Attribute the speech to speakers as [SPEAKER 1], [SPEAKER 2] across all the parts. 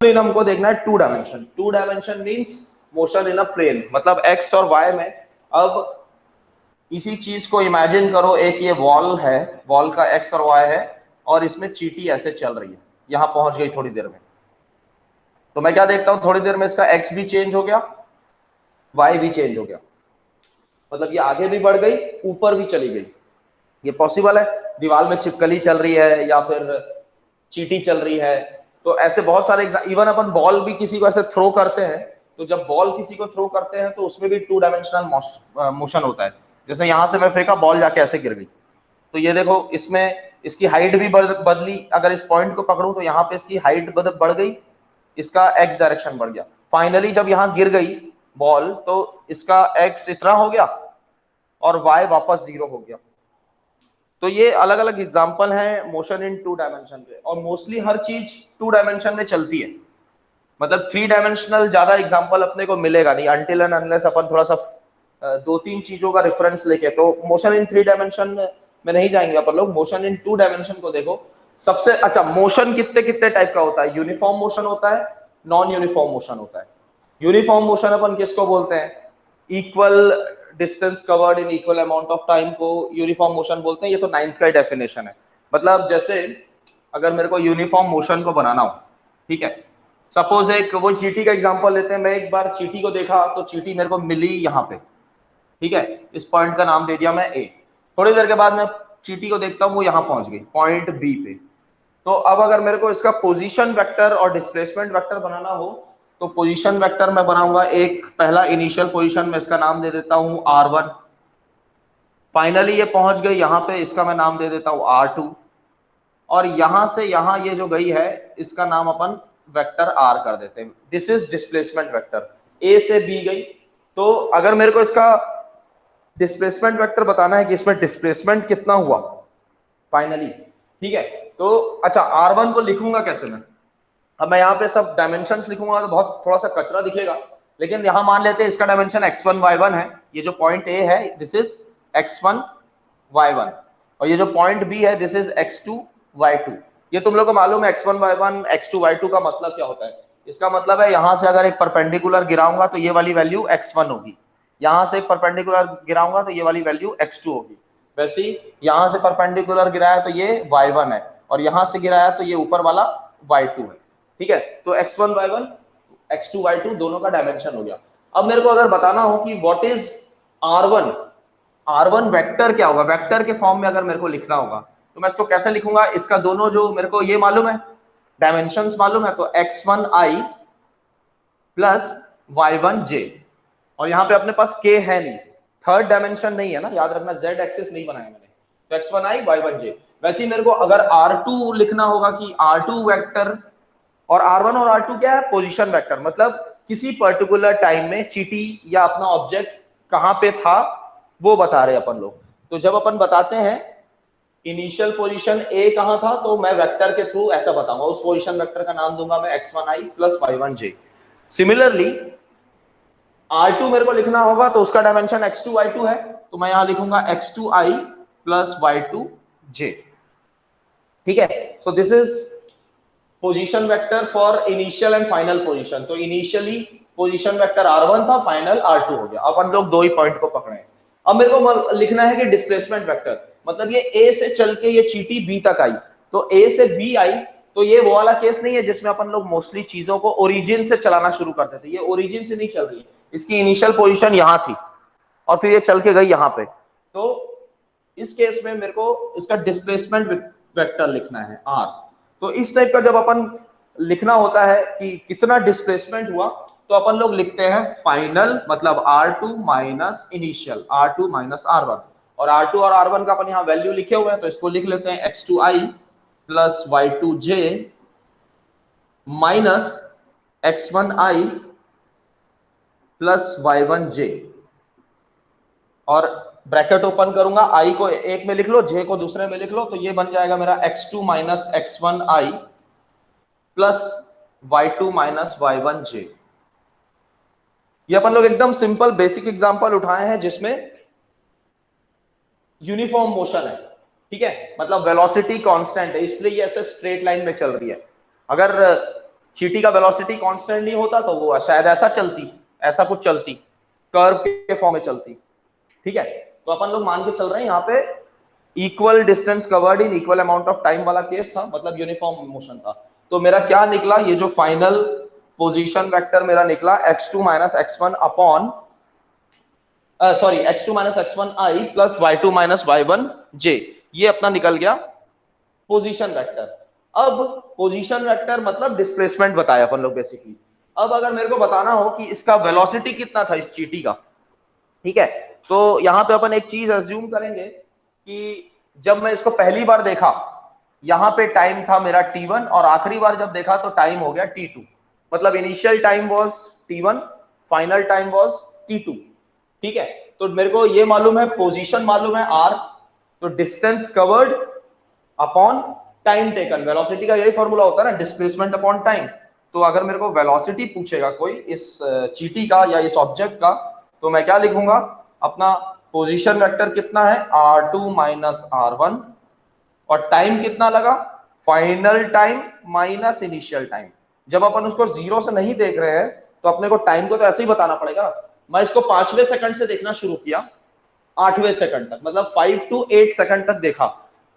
[SPEAKER 1] हमको देखना है two dimension. Two dimension means motion in a plane, मतलब एक्स और वाई में। अब इसी चीज को इमेजिन करो, एक ये वॉल है, वॉल का एक्स और वाई है, और इसमें चींटी ऐसे चल रही है, यहां पहुंच गई थोड़ी देर में। तो मैं क्या देखता हूं, थोड़ी देर में इसका एक्स भी चेंज हो गया, वाई भी चेंज हो गया, मतलब ये आगे भी बढ़ गई, ऊपर भी चली गई। ये पॉसिबल है। दीवार में छिपकली चल रही है या फिर चींटी चल रही है। तो ऐसे बहुत सारे, इवन अपन बॉल भी किसी को ऐसे थ्रो करते हैं, तो जब बॉल किसी को थ्रो करते हैं तो उसमें भी टू डायमेंशनल मोशन होता है। जैसे यहां से मैं फेंका, बॉल जाके ऐसे गिर गई, तो ये देखो इसमें इसकी हाइट भी बदली। अगर इस पॉइंट को पकड़ूं तो यहाँ पे इसकी हाइट बढ़ गई, इसका एक्स डायरेक्शन बढ़ गया। फाइनली जब यहाँ गिर गई बॉल तो इसका एक्स इतना हो गया और वाई वापस 0 हो गया। तो ये अलग अलग एग्जांपल हैं मोशन इन टू डायमेंशन पे, और मोस्टली हर चीज टू डायमेंशन में चलती है। मतलब थ्री डायमेंशनल ज्यादा एग्जांपल अपने को मिलेगा नहीं, अनटिल एंड अनलेस अपन थोड़ा सा दो तीन चीजों का रेफरेंस लेके। तो मोशन इन थ्री डायमेंशन में नहीं जाएंगे अपन लोग, मोशन इन टू डायमेंशन को देखो। सबसे अच्छा, मोशन कितने कितने टाइप का होता है? यूनिफॉर्म मोशन होता है, नॉन यूनिफॉर्म मोशन होता है। यूनिफॉर्म मोशन अपन किसको बोलते हैं? Equal distance covered in equal amount of time को यूनिफॉर्म मोशन बोलते हैं। ये तो 9th का डेफिनेशन है। मतलब जैसे अगर मेरे को यूनिफॉर्म मोशन को बनाना हो, ठीक है, सपोज एक वो चींटी का एग्जांपल लेते हैं। मैं एक बार चींटी को देखा तो चींटी मेरे को मिली यहाँ पे, ठीक है, इस पॉइंट का नाम दे दिया मैं ए। थोड़ी देर के बाद मैं चींटी को देखता हूँ, वो यहाँ पहुंच गई पॉइंट बी पे। तो अब अगर मेरे को इसका पोजीशन वेक्टर और डिस्प्लेसमेंट वेक्टर बनाना हो तो पोजीशन वेक्टर मैं बनाऊंगा एक, पहला इनिशियल पोजीशन में इसका नाम दे देता हूं r1। फाइनली ये पहुंच गई यहाँ पे, इसका मैं नाम दे देता हूं r2। और यहां से यहां ये जो गई है इसका नाम अपन वेक्टर r कर देते हैं। This is displacement vector. a से b गई, तो अगर मेरे को इसका डिस्प्लेसमेंट वेक्टर बताना है कि इसमें डिस्प्लेसमेंट कितना हुआ फाइनली, ठीक है, तो अच्छा r1 को लिखूंगा कैसे मैं? अब मैं यहाँ पे सब डायमेंशंस लिखूंगा तो बहुत थोड़ा सा कचरा दिखेगा, लेकिन यहां मान लेते हैं इसका डायमेंशन x1 y1 है। ये जो पॉइंट A है दिस इज x1 y1, और ये जो पॉइंट B है दिस इज x2 y2। ये तुम लोग को मालूम है x1 y1 x2 y2 का मतलब क्या होता है? इसका मतलब है यहां से अगर एक परपेंडिकुलर गिराऊंगा तो ये वाली वैल्यू x1 होगी, यहां से एक परपेंडिकुलर गिराऊंगा तो ये वाली वैल्यू x2 होगी। वैसे ही यहां से परपेंडिकुलर गिराया तो ये y1 है, और यहां से गिराया तो ये ऊपर वाला y2 है, ठीक है। तो x1 y1 x2 y2 दोनों का डायमेंशन हो गया। अब मेरे को अगर बताना हो कि what is r1, r1 vector क्या होगा, वेक्टर के फॉर्म में अगर मेरे को लिखना होगा तो मैं इसको कैसे लिखूंगा? इसका दोनों जो मेरे को ये मालूम है, डायमेंशंस मालूम है, तो x1i प्लस y1j, और यहाँ पे अपने पास k है नहीं, थर्ड डायमेंशन नहीं है ना, याद रखना z एक्सिस नहीं बनाया मैंने, तो x1i y1j। वैसे ही मेरे को अगर r2 लिखना होगा कि r2 वेक्टर, और r1 और r2 क्या है? पोजीशन वेक्टर, मतलब किसी पर्टिकुलर टाइम में चींटी या अपना ऑब्जेक्ट कहां पे था वो बता रहे अपन लोग। तो जब अपन बताते हैं इनिशियल पोजीशन A कहां था, तो मैं वेक्टर के थ्रू ऐसा बताऊंगा, उस पोजीशन वेक्टर का नाम दूंगा मैं x1i plus y1j। Similarly r2 मेरे को लिखना होगा तो उसका डायमेंशन x2 y2 है, तो मैं यहां लिखूंगा x2i प्लस y2j, ठीक है। So this is position vector for initial and final position. तो इनिशियली पोजीशन वेक्टर r1 था, फाइनल r2 हो गया। अब हम लोग दो ही पॉइंट को पकड़े हैं। अब मेरे को लिखना है कि डिस्प्लेसमेंट वेक्टर, मतलब ये a से चल के ये चींटी b तक आई, तो a से b आई, तो ये वो वाला केस नहीं है जिसमें अपन लोग मोस्टली चीजों को ओरिजिन से चलाना शुरू करते थे। ये ओरिजिन से नहीं चल रही है, इसकी इनिशियल पोजीशन यहां थी और फिर ये चल के गई यहां पे। तो इस केस में मेरे को इसका डिस्प्लेसमेंट वेक्टर लिखना है r। तो इस टाइप का जब अपन लिखना होता है कि कितना डिस्प्लेसमेंट हुआ, तो अपन लोग लिखते हैं फाइनल, मतलब r2 minus initial, r2 minus r1, और r2 और r1 का अपन यहाँ वैल्यू लिखे हुए हैं, तो इसको लिख लेते हैं x2i plus y2j minus x1i plus y1j, और ब्रैकेट ओपन करूंगा, i को एक में लिख लो, j को दूसरे में लिख लो, तो ये बन जाएगा मेरा x2 minus x1i plus y2 minus y1j। ये अपन लोग एकदम सिंपल बेसिक एग्जांपल उठाए हैं जिसमें यूनिफॉर्म मोशन है, ठीक है, मतलब वेलोसिटी कांस्टेंट है, इसलिए ये ऐसे स्ट्रेट लाइन में चल रही है। अगर चींटी का वेलोसिटी कांस्टेंट नहीं होता तो वो शायद ऐसा चलती, ऐसा कुछ चलती, कर्व के फॉर्म में चलती, ठीक है। तो अपन लोग मान के चल रहे हैं यहाँ पे equal distance covered in equal amount of time वाला केस था, मतलब यूनिफॉर्म मोशन था। तो मेरा क्या निकला, ये जो फाइनल पोजीशन वेक्टर मेरा निकला x2 minus x1 upon sorry x2 minus x1 i plus y2 minus y1 j, ये अपना निकल गया पोजीशन वेक्टर। अब पोजीशन वेक्टर मतलब डिस्प्लेसमेंट बताया अपन लोग बेसिकली। अब अगर मेरे को बताना हो कि इसका वेलोसिटी कितना था इस चींटी का, ठीक है, तो यहां पे अपन एक चीज अज्यूम करेंगे कि जब मैं इसको पहली बार देखा, यहां पे टाइम था मेरा t1 और आखिरी बार जब देखा तो टाइम हो गया t2, मतलब initial time was t1, final time was t2, ठीक है। तो मेरे को ये मालूम है, पोजीशन मालूम है r, तो distance covered upon time taken, velocity का यही फॉर्मूला होता है ना, डिस्प्लेसमेंट अपॉन टाइम। तो अगर मेरे को वेलोसिटी पूछेगा कोई इस चींटी का या इस ऑब्जेक्ट का, तो मैं क्या लिखूंगा, अपना पोजीशन वेक्टर कितना है r2 माइनस r1, और टाइम कितना लगा, final time minus initial time. जब अपन उसको जीरो से नहीं देख रहे हैं तो अपने को टाइम को तो ऐसे ही बताना पड़ेगा। मैं इसको 5वें सेकंड से देखना शुरू किया 8वें सेकंड तक, मतलब 5 to 8 सेकंड तक देखा,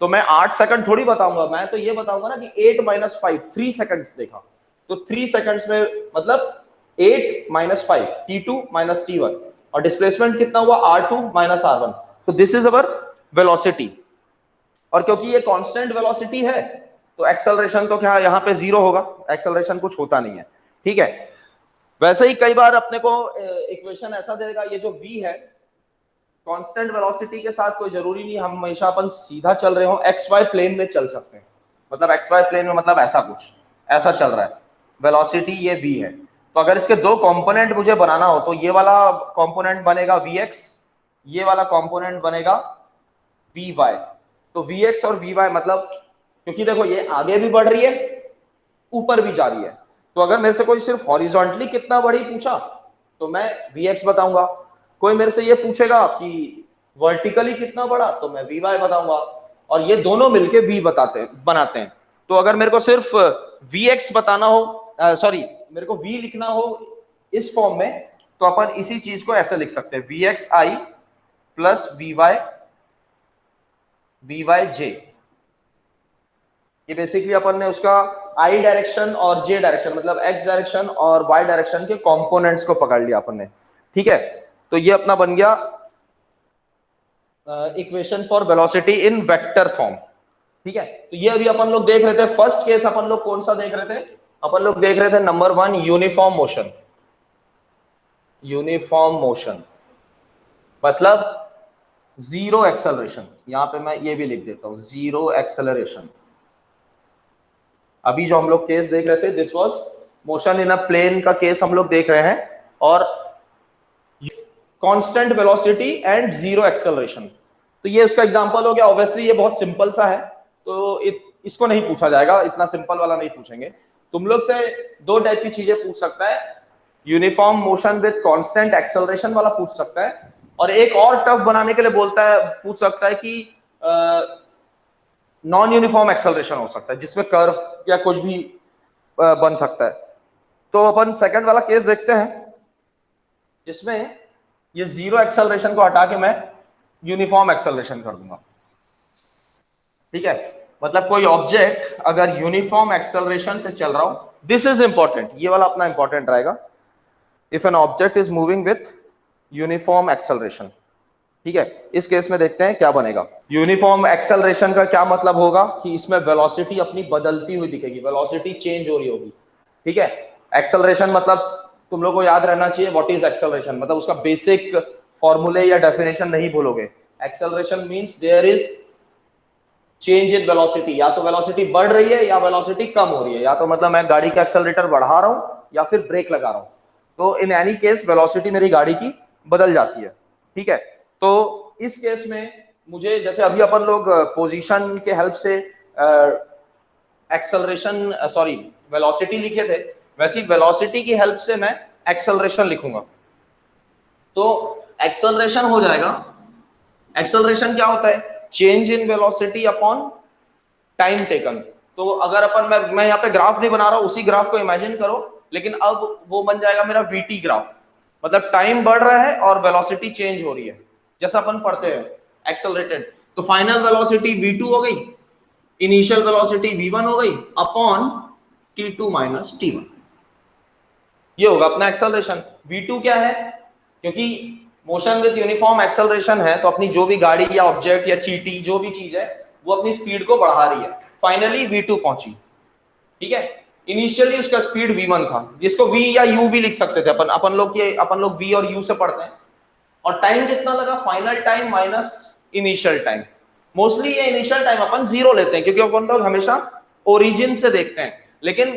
[SPEAKER 1] तो मैं 8 सेकंड थोड़ी बताऊंगा, मैं तो ये बताऊंगा ना कि 8 माइनस 5, 3 सेकंड्स देखा, तो 3 सेकंड्स में मतलब 8 माइनस 5, t2 माइनस t1, और डिस्प्लेसमेंट कितना हुआ r2 minus r1। So this is our velocity, और क्योंकि ये कांस्टेंट वेलोसिटी है तो एक्सेलरेशन तो क्या यहाँ पे जीरो होगा, एक्सेलरेशन कुछ होता नहीं है, ठीक है। वैसे ही कई बार अपने को इक्वेशन ऐसा देगा, ये जो v है कांस्टेंट वेलोसिटी के साथ कोई जरूरी नहीं हम हमेशा अपन सीधा चल रहे हो, एक्स वाई प्लेन में चल सकते हैं, मतलब एक्स वाई प्लेन में मतलब ऐसा कुछ ऐसा चल रहा है, वेलोसिटी ये v है। तो अगर इसके दो कंपोनेंट मुझे बनाना हो तो ये वाला कंपोनेंट बनेगा vx, ये वाला कंपोनेंट बनेगा vy। तो vx और vy मतलब, क्योंकि देखो ये आगे भी बढ़ रही है ऊपर भी जा रही है, तो अगर मेरे से कोई सिर्फ हॉरिजॉन्टली कितना बड़ी पूछा तो मैं vx बताऊंगा, कोई मेरे से ये पूछेगा कि वर्टिकली कितना बड़ा तो मैं vy बताऊंगा, और ये दोनों मिलके v बनाते हैं। तो अगर मेरे को सिर्फ vx बताना हो, सॉरी मेरे को v लिखना हो इस फॉर्म में, तो अपन इसी चीज को ऐसे लिख सकते हैं vxi प्लस vyj। ये बेसिकली अपन ने उसका आई डायरेक्शन और जे डायरेक्शन मतलब एक्स डायरेक्शन और वाई डायरेक्शन के कंपोनेंट्स को पकड़ लिया अपन ने, ठीक है। तो ये अपना बन गया equation for velocity in vector form, ठीक है। तो ये अभी अपन लोग देख रहे थे, फर्स्ट केस अपन लोग कौन सा देख रहे थे, अपन लोग देख रहे थे number 1 uniform motion. Uniform motion मतलब जीरो एक्सेलरेशन, यहां पे मैं ये भी लिख देता हूं जीरो एक्सेलरेशन। अभी जो हम लोग केस देख रहे थे this was motion in a plane का केस हम लोग देख रहे हैं, और constant velocity and zero acceleration. तो ये उसका एग्जांपल हो गया, ऑब्वियसली ये बहुत सिंपल सा है, तो इसको नहीं पूछा जाएगा, इतना सिंपल वाला नहीं पूछेंगे। तुम लोग से दो टाइप की चीजें पूछ सकता है, uniform motion with constant acceleration वाला पूछ सकता है, और एक और टफ बनाने के लिए बोलता है, पूछ सकता है कि नॉन यूनिफॉर्म एक्सेलरेशन हो सकता है जिसमें कर्व या कुछ भी बन सकता है। तो अपन सेकंड वाला केस देखते हैं जिसमें ये जीरो एक्सेलरेशन को हटा के मैं यूनिफॉर्म एक्सेलरेशन कर दूंगा, ठीक है। मतलब कोई ऑब्जेक्ट अगर यूनिफॉर्म एक्सेलरेशन से चल रहा हो, दिस इज इंपॉर्टेंट, ये वाला अपना इंपॉर्टेंट रहेगा, if an object is moving with uniform acceleration, ठीक है। इस केस में देखते हैं क्या बनेगा। यूनिफॉर्म एक्सेलरेशन का क्या मतलब होगा कि इसमें वेलोसिटी अपनी बदलती हुई दिखेगी, वेलोसिटी चेंज हो रही होगी, ठीक है। एक्सेलरेशन मतलब तुम लोग को याद रहना चाहिए व्हाट इज एक्सेलरेशन, मतलब उसका बेसिक फॉर्मूले या डेफिनेशन नहीं भूलोगे। Acceleration means there is change in velocity, या तो वेलोसिटी बढ़ रही है या वेलोसिटी कम हो रही है, या तो मतलब मैं गाड़ी का एक्सेलरेटर बढ़ा रहा हूं या फिर ब्रेक लगा रहा हूं, तो इन एनी केस वेलोसिटी मेरी गाड़ी की बदल जाती है, ठीक है। तो इस केस में मुझे जैसे अभी अपन लोग पोजीशन के हेल्प से एक्सेलरेशन सॉरी वेलोसिटी लिखे थे, वैसी वेलोसिटी की हेल्प से मैं एक्सेलरेशन लिखूंगा। तो एक्सेलरेशन हो जाएगा एक्सेलरेशन क्या होता है? Change in velocity upon time taken. तो अगर अपन मैं यहाँ पे ग्राफ नहीं बना रहा हूँ, उसी ग्राफ को इमेजिन करो, लेकिन अब वो बन जाएगा मेरा वीटी ग्राफ, मतलब टाइम बढ़ रहा है और वेलोसिटी चेंज हो रही है, जैसा अपन पढ़ते हैं एक्सेलरेटेड। तो फाइनल वेलोसिटी v2 हो गई, इनिशियल वेलोसिटी v1 हो गई अपॉन t2 माइनस t1। ये होगा अपना एक्सेलरेशन। v2 क्या है? क्योंकि मोशन विद यूनिफॉर्म एक्सेलरेशन है, तो अपनी जो भी गाड़ी या ऑब्जेक्ट या चींटी जो भी चीज है वो अपनी स्पीड को बढ़ा रही है, फाइनली v2 पहुंची। ठीक है, इनिशियली उसका स्पीड v1 था, जिसको v या u भी लिख सकते थे अपन लोग v और u से पढ़ते हैं। और टाइम कितना लगा? Final time minus initial time. Mostly ये इनिशियल टाइम अपन 0 लेते हैं, क्योंकि अपन लोग हमेशा ओरिजिन से देखते हैं। लेकिन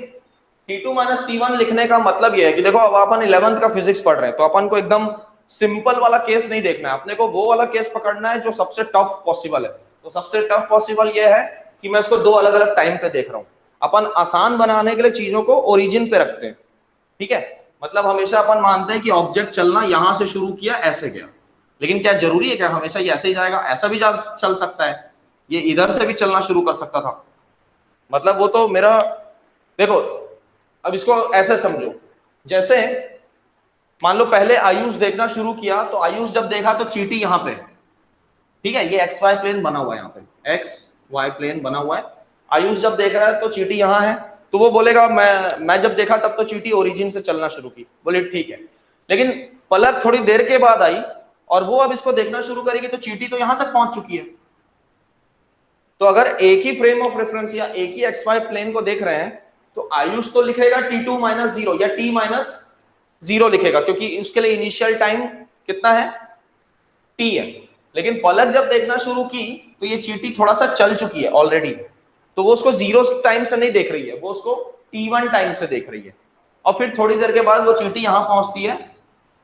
[SPEAKER 1] t2 माइनस t1 लिखने का मतलब ये है कि देखो, अब अपन 11th का फिजिक्स पढ़ रहे हैं, तो अपन को एकदम सिंपल वाला केस नहीं देखना है, अपने को वो वाला केस पकड़ना है जो सबसे टफ पॉसिबल है। तो सबसे टफ पॉसिबल ये है कि मैं इसको दो अलग अलग टाइम पे देख रहा हूं। अपन आसान बनाने के लिए चीजों को ओरिजिन पे रखते हैं। ठीक है, मतलब हमेशा अपन मानते हैं कि ऑब्जेक्ट चलना यहां से शुरू किया, ऐसे गया, लेकिन क्या जरूरी है क्या हमेशा ये ऐसे ही जाएगा? ऐसा भी चल सकता है, ये इधर से भी चलना शुरू कर सकता था। मतलब वो तो मेरा, देखो अब इसको ऐसे समझो, जैसे मान लो पहले आयुष देखना शुरू किया, तो आयुष जब देखा तो चींटी यहां पे, ठीक है, ये एक्स वाई प्लेन बना हुआ है, यहाँ पे एक्स वाई प्लेन बना हुआ है। आयुष जब देख रहा है तो चींटी यहां है, तो वो बोलेगा मैं जब देखा तब तो चींटी ओरिजिन से चलना शुरू की, बोले ठीक है। लेकिन पलक थोड़ी देर के बाद आई और वो अब इसको देखना शुरू करेगी, तो चींटी तो यहां तक पहुंच चुकी है। तो अगर एक ही फ्रेम ऑफ रेफरेंस या एक ही एक्स वाई प्लेन को देख रहे हैं, तो आयुष तो लिखेगा t2 माइनस जीरो या t माइनस जीरो लिखेगा, क्योंकि उसके लिए इनिशियल टाइम कितना है? t है। लेकिन पलक जब देखना शुरू की तो ये चींटी थोड़ा सा चल चुकी है ऑलरेडी, तो वो उसको जीरो टाइम से नहीं देख रही है, वो उसको t1 टाइम से देख रही है। और फिर थोड़ी देर के बाद वो चींटी यहां पहुंचती है,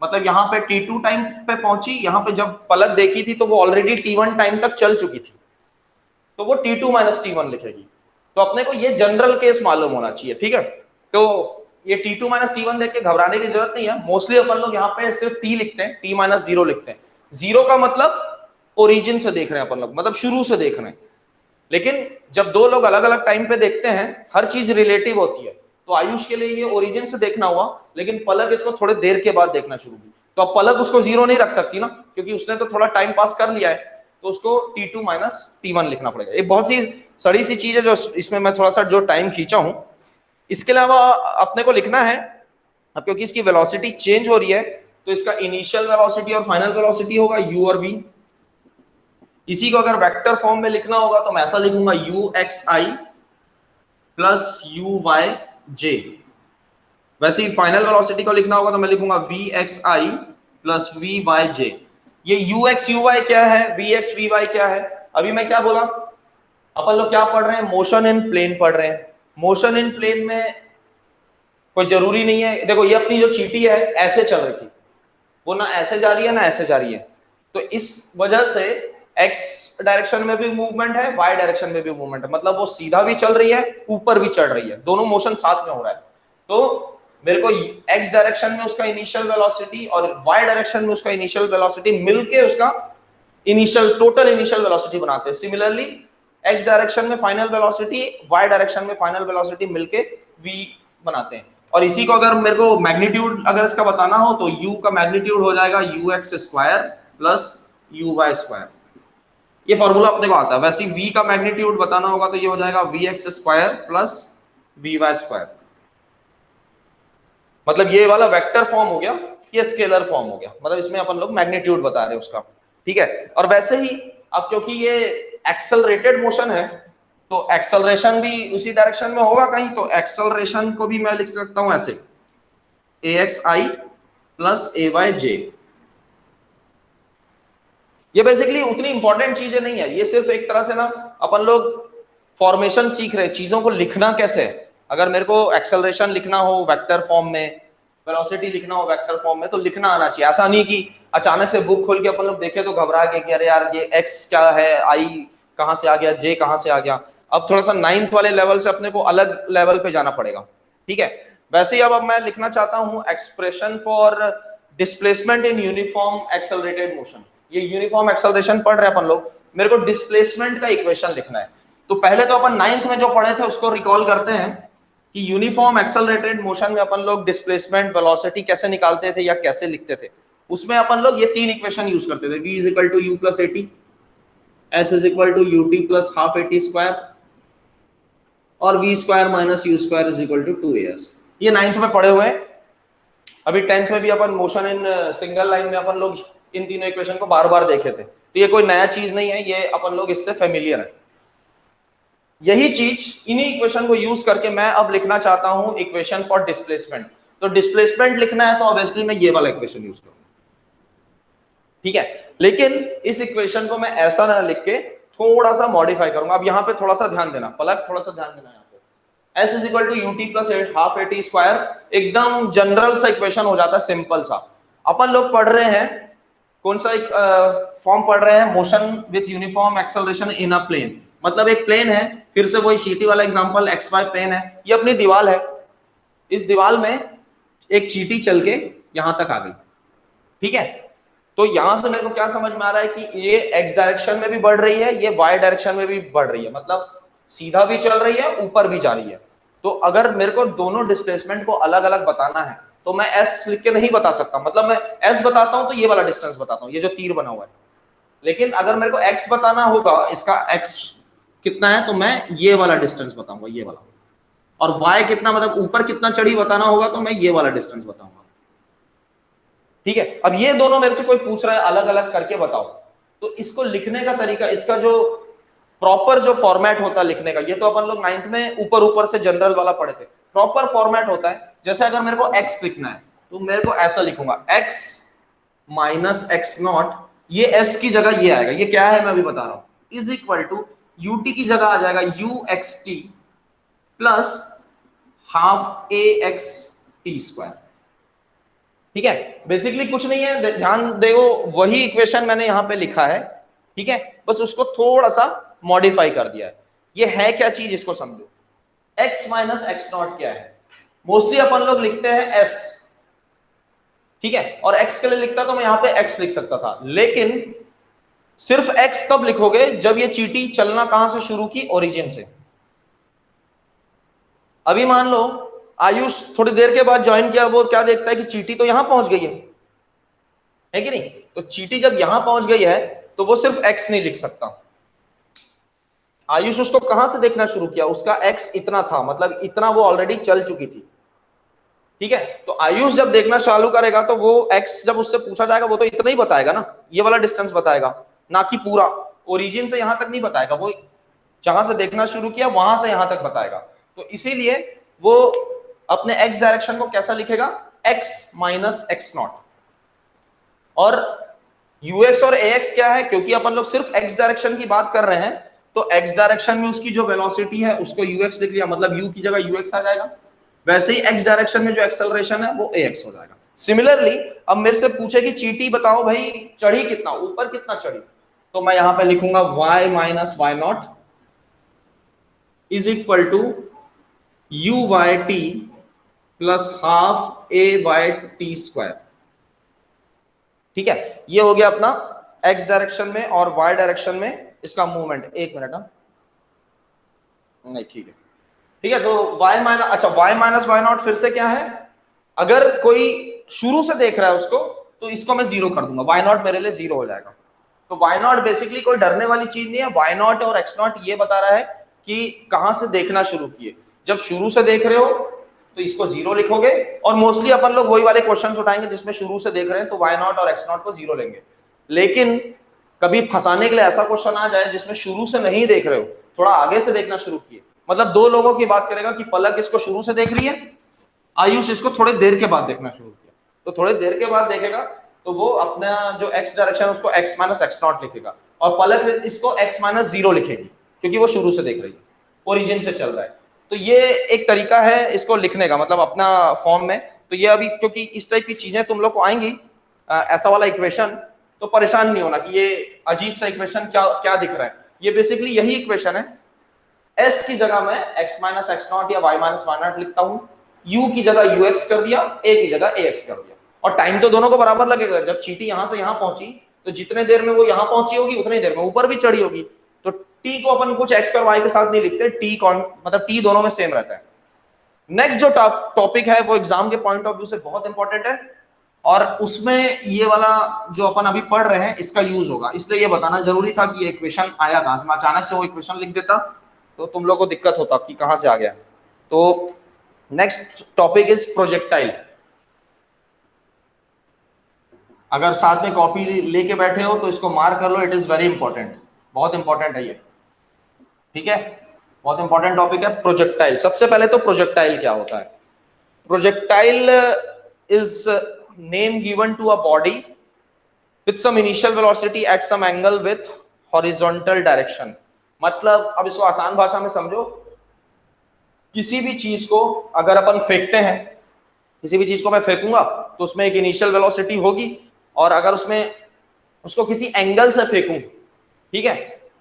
[SPEAKER 1] मतलब यहाँ पे t2 टाइम पे पहुंची, यहाँ पे जब पलक देखी थी तो वो ऑलरेडी t1 टाइम तक चल चुकी थी, तो वो t2 माइनस t1 लिखेगी। तो अपने को ये जनरल केस मालूम होना चाहिए, ठीक है। तो ये t2 माइनस t1 देख के घबराने की जरूरत नहीं है। मोस्टली अपन लोग यहाँ पे सिर्फ t लिखते हैं, t माइनस जीरो लिखते हैं। जीरो का मतलब ओरिजिन से देख रहे हैं अपन लोग, मतलब शुरू से देख रहे हैं। लेकिन जब दो लोग अलग अलग टाइम पे देखते हैं, हर चीज रिलेटिव होती है। तो आयुष के लिए ये ओरिजिन से देखना हुआ, लेकिन पलक इसको थोड़े देर के बाद देखना शुरू की, तो अब पलक उसको जीरो नहीं रख सकती ना, क्योंकि उसने तो थोड़ा टाइम पास कर लिया है, तो उसको t2 माइनस t1 लिखना पड़ेगा। ये बहुत सी सड़ी सी चीज है जो इसमें मैं थोड़ा सा जो टाइम खींचा हूं। इसके अलावा अपने को लिखना है, अब क्योंकि इसकी वेलोसिटी चेंज हो रही है, तो इसका इनिशियल वेलोसिटी और फाइनल वेलोसिटी होगा u और v। इसी को अगर वेक्टर फॉर्म में लिखना होगा तो मैं ऐसा लिखूंगा uxi प्लस uy_j। वैसे ही फाइनल वेलोसिटी को लिखना होगा तो मैं लिखूंगा vxi प्लस vy_j। ये ux uy क्या है, vx vy क्या है? अभी मैं क्या बोला, अपन लोग क्या पढ़ रहे हैं? मोशन इन प्लेन पढ़ रहे हैं। मोशन इन प्लेन में कोई जरूरी नहीं है, देखो ये अपनी जो चींटी है ऐसे चल रही थी, वो ना ऐसे जा रही है ना ऐसे जा रही है, तो इस वजह से एक्स डायरेक्शन में भी मूवमेंट है, वाई डायरेक्शन में भी मूवमेंट है, मतलब वो सीधा भी चल रही है, ऊपर भी चढ़ रही है, दोनों मोशन साथ में हो रहा है। तो मेरे को एक्स डायरेक्शन में उसका इनिशियल वेलोसिटी और वाई डायरेक्शन में उसका इनिशियल वेलोसिटी मिलके उसका टोटल इनिशियल वेलोसिटी बनाते हैं। सिमिलरली एक्स डायरेक्शन में फाइनल वेलोसिटी, वाई डायरेक्शन में फाइनल वेलोसिटी मिलके वी बनाते हैं। और इसी को अगर मेरे को मैग्नीट्यूड अगर इसका बताना हो तो u का मैग्नीट्यूड हो जाएगा ux square plus uy square. ये फॉर्मूला अपने को आता है। वैसे v का मैग्नीट्यूड बताना होगा तो ये हो जाएगा vx square plus vy square. मतलब ये वाला वेक्टर फॉर्म हो गया, ये स्केलर फॉर्म हो गया, मतलब इसमें अपन लोग मैग्नीट्यूड बता रहे हैं उसका, ठीक है। और वैसे ही अब क्योंकि ये एक्सेलरेटेड मोशन है, तो एक्सेलरेशन भी उसी डायरेक्शन में होगा कहीं, तो एक्सेलरेशन को भी मैं लिख सकता हूं ऐसे axi प्लस ayj। ये बेसिकली उतनी इंपॉर्टेंट चीजें नहीं है, ये सिर्फ एक तरह से ना अपन लोग फॉर्मेशन सीख रहे हैं, चीजों को लिखना कैसे है। अगर मेरे को एक्सेलरेशन लिखना हो वेक्टर फॉर्म में, वेलोसिटी लिखना हो वेक्टर फॉर्म में, तो लिखना आना चाहिए। ऐसा नहीं कि अचानक से बुक खोल के अपन लोग देखे तो घबरा के कि अरे यार ये x क्या है, i कहां से आ गया, j कहां से आ गया। अब थोड़ा सा 9th वाले लेवल से अपने को अलग लेवल पे जाना पड़ेगा, ठीक है। वैसे ही अब मैं लिखना चाहता हूं expression for displacement in uniform accelerated motion. ये यूनिफॉर्म एक्सेलरेशन पढ़ रहे हैं अपन लोग, मेरे को डिस्प्लेसमेंट का इक्वेशन लिखना है। तो पहले तो अपन 9th में जो पढ़े थे उसको रिकॉल करते हैं कि यूनिफॉर्म एक्सेलरेटेड मोशन में अपन लोग डिस्प्लेसमेंट वेलोसिटी कैसे निकालते थे या कैसे लिखते थे। उसमें अपन लोग ये 3 इक्वेशन यूज करते थे, v is equal to u plus a t, s is equal to u t plus half a t square और v स्क्वायर minus u square is equal to 2as। ये 9th में पढ़े हुए हैं। अभी 10th में भी अपन मोशन इन सिंगल लाइन में अपन लोग इन तीनों इक्वेशन को बार बार देखे थे, तो ये कोई नया चीज नहीं है, ये अपन लोग इससे फेमिलियर है। यही चीज इन्हीं इक्वेशन को यूज करके मैं अब लिखना चाहता हूं इक्वेशन फॉर डिस्प्लेसमेंट। तो डिस्प्लेसमेंट लिखना है तो ऑब्वियसली मैं ये वाला इक्वेशन यूज करूंगा, ठीक है। लेकिन इस इक्वेशन को मैं ऐसा ना लिख के थोड़ा सा मॉडिफाई करूंगा। अब यहाँ पे थोड़ा सा ध्यान देना, पलक थोड़ा सा ध्यान देना। यहाँ पे s is equal to u t plus half a t square एकदम जनरल सा इक्वेशन हो जाता है, सिंपल सा। अपन लोग पढ़ रहे हैं कौन सा फॉर्म पढ़ रहे हैं, motion with uniform acceleration in a plane. मतलब एक प्लेन है, फिर से वही चीटी वाला एग्जांपल, एक्स वाई प्लेन है, ये अपनी दीवार है। इस दीवार में एक चीटी चल के यहां तक आ गई, ठीक है। तो यहां से मेरे को क्या समझ में आ रहा है कि ये एक्स डायरेक्शन में भी बढ़ रही है, ये वाई डायरेक्शन में भी बढ़ रही है, मतलब सीधा भी चल रही है, ऊपर भी जा रही है। तो अगर मेरे को दोनों डिस्प्लेसमेंट को अलग अलग बताना है तो मैं s लिख के नहीं बता सकता। मतलब मैं s बताता हूं तो ये वाला डिस्टेंस बताता हूं, ये जो तीर बना हुआ है। लेकिन अगर मेरे को x बताना होगा, इसका x कितना है, तो मैं ये वाला डिस्टेंस बताऊंगा, ये वाला। और y कितना, मतलब ऊपर कितना चढ़ी बताना होगा, तो मैं ये वाला डिस्टेंस बताऊंगा, ठीक है। अब ये दोनों मेरे से कोई पूछ रहा है अलग अलग करके बताओ, तो इसको लिखने का तरीका, इसका जो प्रॉपर जो फॉर्मेट होता है लिखने का, ये तो अपन लोग 9th में ऊपर ऊपर से जनरल वाला पढ़े थे। प्रॉपर फॉर्मेट होता है, जैसे अगर मेरे को x लिखना है तो मेरे को ऐसा लिखूंगा, x माइनस एक्स नॉट, ये s की जगह ये आएगा, ये क्या है मैं अभी बता रहा हूं, इज इक्वल टू ut की जगह आ जाएगा uxt plus half ax t square, ठीक है। बेसिकली कुछ नहीं है, ध्यान देखो वही इक्वेशन मैंने यहां पे लिखा है, ठीक है, बस उसको थोड़ा सा मॉडिफाई कर दिया है। ये है क्या चीज, इसको समझो। x माइनस एक्स नॉट क्या है, मोस्टली अपन लोग लिखते हैं s, ठीक है, और x के लिए लिखता तो मैं यहां पे x लिख सकता था, लेकिन सिर्फ x कब लिखोगे जब ये चीटी चलना कहां से शुरू की, ओरिजिन से। अभी मान लो आयुष थोड़ी देर के बाद ज्वाइन किया, वो क्या देखता है कि चीटी तो यहां पहुंच गई है कि नहीं। तो चीटी जब यहां पहुंच गई है तो वो सिर्फ x नहीं लिख सकता। आयुष उसको कहां से देखना शुरू किया, उसका x इतना था, मतलब इतना वो ऑलरेडी चल चुकी थी, ठीक है। तो आयुष जब देखना चालू करेगा तो वो x जब उससे पूछा जाएगा वो तो इतना ही बताएगा ना, ये वाला डिस्टेंस बताएगा, ना कि पूरा ओरिजिन से यहां तक नहीं बताएगा, वो जहां से देखना शुरू किया वहां से यहां तक बताएगा। तो इसीलिए वो अपने x डायरेक्शन को कैसा लिखेगा, x माइनस एक्स नॉट। और ux और ax क्या है, क्योंकि अपन लोग सिर्फ x डायरेक्शन की बात कर रहे हैं, तो x डायरेक्शन में उसकी जो वेलोसिटी है उसको ux लिख लिया, मतलब u की जगह ux आ जाएगा। वैसे ही x डायरेक्शन में जो एक्सेलरेशन है वो ax हो जाएगा। सिमिलरली अब मेरे से पूछे कि चीटी बताओ भाई चढ़ी कितना, ऊपर कितना चढ़ी, तो मैं यहां पे लिखूंगा y minus y not is equal to u y t plus half a y t square, ठीक है। ये हो गया अपना x डायरेक्शन में और y डायरेक्शन में इसका मूवमेंट। एक मिनट, नहीं ठीक है, ठीक है। तो y माइनस, अच्छा y माइनस वाई नॉट फिर से क्या है, अगर कोई शुरू से देख रहा है उसको तो इसको मैं जीरो कर दूंगा, y नॉट मेरे लिए जीरो हो जाएगा। तो y नॉट बेसिकली कोई डरने वाली चीज नहीं है, y नॉट और x नॉट ये बता रहा है कि कहां से देखना शुरू किए। जब शुरू से देख रहे हो तो इसको जीरो लिखोगे, और मोस्टली अपन लोग वही वाले क्वेश्चंस उठाएंगे जिसमें शुरू से देख रहे हैं, तो y नॉट और x नॉट को जीरो लेंगे। लेकिन कभी फंसाने के लिए ऐसा क्वेश्चन आ जाए जिसमें शुरू से नहीं देख रहे हो, थोड़ा आगे से देखना शुरू किए, मतलब दो लोगों की बात करेगा कि पलक इसको शुरू से देख रही है, आयुष इसको थोड़ी देर के बाद देखना शुरू किया, तो थोड़ी देर के बाद देखेगा तो वो अपना जो x डायरेक्शन उसको x माइनस एक्स नॉट लिखेगा, और पलक इसको x माइनस जीरो लिखेगी क्योंकि वो शुरू से देख रही है, ओरिजिन से चल रहा है। तो ये एक तरीका है इसको लिखने का, मतलब अपना फॉर्म में। तो ये अभी क्योंकि इस टाइप की चीजें तुम लोग को आएंगी, ऐसा वाला इक्वेशन, तो परेशान नहीं होना कि ये अजीब सा इक्वेशन क्या क्या दिख रहा है। ये बेसिकली यही इक्वेशन है, s की जगह मैं x माइनस एक्स नॉट या y माइनस वाई नॉट लिखता हूं, u की जगह ux कर दिया, a की जगह ax कर दिया, और टाइम तो दोनों को बराबर लगेगा। जब चीटी यहां से यहां पहुंची तो जितने देर में वो यहाँ पहुंची होगी उतनी देर में ऊपर भी चढ़ी होगी। तो टी को अपन कुछ एक्स और वाई के साथ नहीं लिखते, टी मतलब टी दोनों में सेम रहता है। नेक्स्ट जो टॉपिक है वो एग्जाम के पॉइंट ऑफ व्यू से बहुत इंपॉर्टेंट है, और उसमें ये वाला जो अपन अभी पढ़ रहे हैं इसका यूज होगा, इसलिए ये बताना जरूरी था कि ये इक्वेशन आया कहां से। मैं अचानक से वो इक्वेशन लिख देता तो तुम लोग को दिक्कत होता कि कहां से आ गया। तो नेक्स्ट टॉपिक इज प्रोजेक्टाइल। अगर साथ में कॉपी लेके बैठे हो तो इसको मार्क कर लो, इट इज वेरी इंपॉर्टेंट, बहुत इंपॉर्टेंट है ये, ठीक है, बहुत इंपॉर्टेंट टॉपिक है प्रोजेक्टाइल। सबसे पहले तो प्रोजेक्टाइल क्या होता है? Projectile is name given to a body with some initial velocity at some angle with horizontal direction। मतलब अब इसको आसान भाषा में समझो, किसी भी चीज को अगर अपन फेंकते हैं, किसी भी चीज को मैं फेंकूंगा तो उसमें एक इनिशियल वेलोसिटी होगी, और अगर उसमें उसको किसी एंगल से फेंकूं, ठीक है,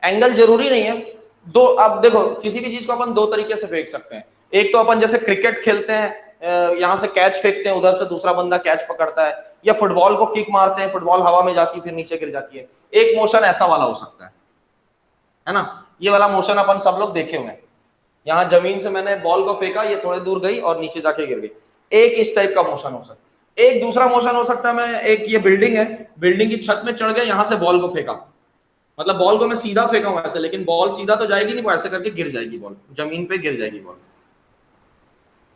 [SPEAKER 1] एंगल जरूरी नहीं है दो। अब देखो किसी भी चीज को अपन दो तरीके से फेंक सकते हैं। एक तो अपन जैसे क्रिकेट खेलते हैं, यहां से कैच फेंकते हैं, उधर से दूसरा बंदा कैच पकड़ता है, या फुटबॉल को किक मारते हैं, फुटबॉल हवा में जाती है फिर नीचे गिर जाती है। एक मोशन ऐसा वाला हो सकता है ना, ये वाला मोशन अपन सब लोग देखे हुए हैं। यहाँ जमीन से मैंने बॉल को फेंका, ये थोड़ी दूर गई और नीचे जाके गिर गई, एक इस टाइप का मोशन हो सकता है। एक दूसरा मोशन हो सकता है, मैं एक ये बिल्डिंग है, बिल्डिंग की छत में चढ़ गया, यहाँ से बॉल को फेंका, मतलब बॉल को मैं सीधा फेंका हूं ऐसे, लेकिन बॉल सीधा तो जाएगी नहीं, वो ऐसे करके गिर जाएगी, बॉल जमीन पे गिर जाएगी बॉल।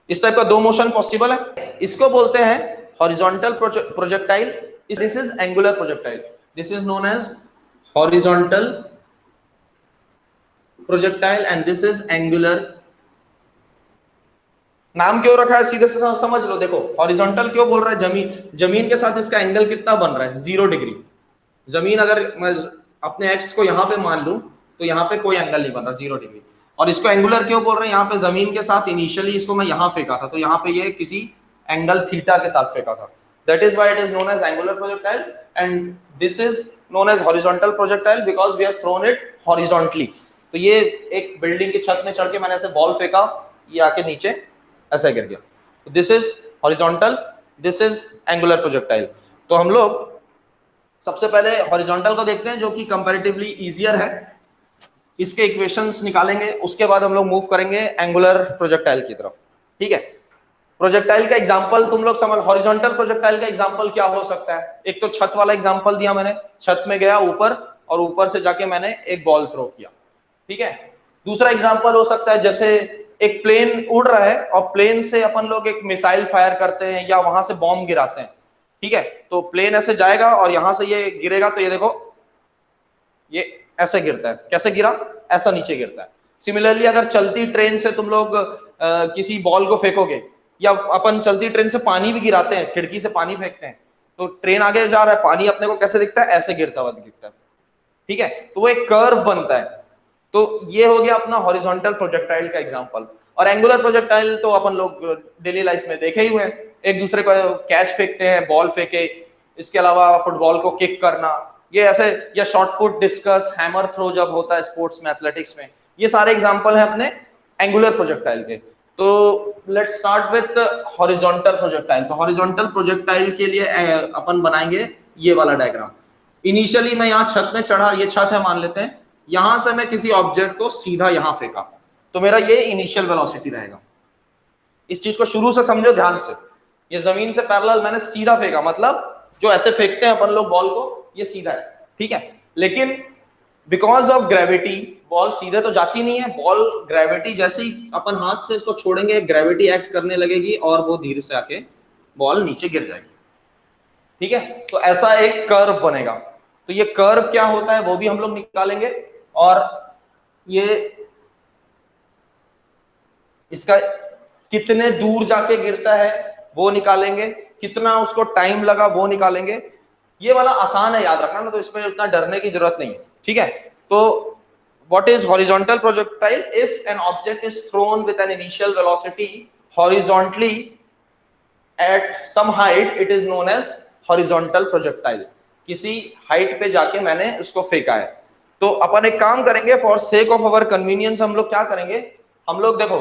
[SPEAKER 1] इस टाइप का दो मोशन पॉसिबल है, इसको बोलते हैं horizontal projectile, this is angular projectile, this is known as horizontal projectile and this is angular. नाम क्यों रखा है सीधे से समझ लो। देखो हॉरिजॉन्टल क्यों बोल रहा है, जमीन के साथ इसका एंगल कितना बन रहा है, 0 डिग्री। जमीन अगर मैं अपने एक्स को यहाँ पे मान लूं तो यहाँ पे कोई एंगल नहीं बन रहा, 0 डिग्री। और इसको एंगुलर क्यों बोल रहे हैं, यहाँ पे जमीन के साथ इनिशियली इसको मैं यहाँ फेंका था, तो यहाँ पे ये किसी एंगल थीटा के साथ फेंका था, that is why it is known as angular projectile, and this is known as horizontal projectile because we have thrown it horizontally. तो ये एक बिल्डिंग की छत में चढ़ के मैंने ऐसे बॉल फेंका, ये आके नीचे ऐसा गिर गया। This is horizontal, this is angular projectile. तो हम लोग सबसे पहले हॉरिजॉन्टल को देखते हैं जो कि कंपैरेटिवली इजियर है, इसके इक्वेशंस निकालेंगे, उसके बाद हम लोग मूव करेंगे एंगुलर प्रोजेक्टाइल की तरफ, ठीक है। प्रोजेक्टाइल का एग्जांपल तुम लोग समझ, हॉरिजॉन्टल प्रोजेक्टाइल का एग्जांपल क्या हो सकता है? एक तो छत वाला एग्जांपल दिया मैंने, छत में गया ऊपर और ऊपर से जाके मैंने एक बॉल थ्रो किया, ठीक है। दूसरा एग्जांपल हो सकता है जैसे एक प्लेन उड़ रहा है और प्लेन से अपन लोग एक मिसाइल फायर करते हैं या वहां से बॉम्ब गिराते हैं, ठीक है। तो प्लेन ऐसे जाएगा और यहां से ये गिरेगा, तो ये देखो ये ऐसे गिरता है, कैसे गिरा, ऐसा नीचे गिरता है। सिमिलरली अगर चलती ट्रेन से तुम लोग किसी बॉल को फेंकोगे, या अपन चलती ट्रेन से पानी भी गिराते हैं, खिड़की से पानी फेंकते हैं, तो ट्रेन आगे जा रहा है, पानी अपने को कैसे दिखता है, ऐसे गिरता हुआ दिखता है, ठीक है। तो वो एक कर्व बनता है। तो ये हो गया अपना हॉरिजॉन्टल प्रोजेक्टाइल का एग्जांपल। और एंगुलर प्रोजेक्टाइल तो अपन लोग डेली लाइफ में देखे ही हुए हैं, एक दूसरे को कैच फेंकते हैं, बॉल फेंके, इसके अलावा फुटबॉल को किक करना, ये ऐसे, या shot put, discus, hammer throw जब होता है स्पोर्ट्स में, एथलेटिक्स में, ये सारे एग्जांपल हैं अपने एंगुलर प्रोजेक्टाइल के। तो let's start with horizontal projectile. तो हॉरिजॉन्टल प्रोजेक्टाइल के लिए अपन बनाएंगे ये वाला डायग्राम। इनिशियली मैं यहाँ छत में चढ़ा, ये छत है मान लेते हैं, यहां से मैं किसी ऑब्जेक्ट को सीधा यहां फेंका, तो मेरा ये इनिशियल वेलोसिटी रहेगा। इस चीज को शुरू से समझो ध्यान से, ये जमीन से पैरेलल मैंने सीधा फेंका, मतलब जो ऐसे फेंकते हैं अपन लोग बॉल को, ये सीधा है, ठीक है। लेकिन बिकॉज ऑफ ग्रेविटी बॉल सीधे तो जाती नहीं है, बॉल ग्रेविटी जैसे ही अपन हाथ से इसको छोड़ेंगे, ग्रेविटी एक्ट करने लगेगी और वो धीरे से आके बॉल नीचे गिर जाएगी, ठीक है। तो ऐसा एक कर्व बनेगा। तो ये कर्व क्या होता है वो भी हम लोग निकालेंगे, और ये इसका कितने दूर जाके गिरता है वो निकालेंगे, कितना उसको टाइम लगा वो निकालेंगे। ये वाला आसान है याद रखना ना, तो इसमें उतना डरने की जरूरत नहीं है, ठीक है। तो what is horizontal projectile? If an object is thrown with an initial velocity horizontally at some height, it is known as horizontal projectile। किसी हाइट पे जाके मैंने उसको फेंका है। तो अपन एक काम करेंगे, for sake of our convenience हम लोग क्या करेंगे, हम लोग देखो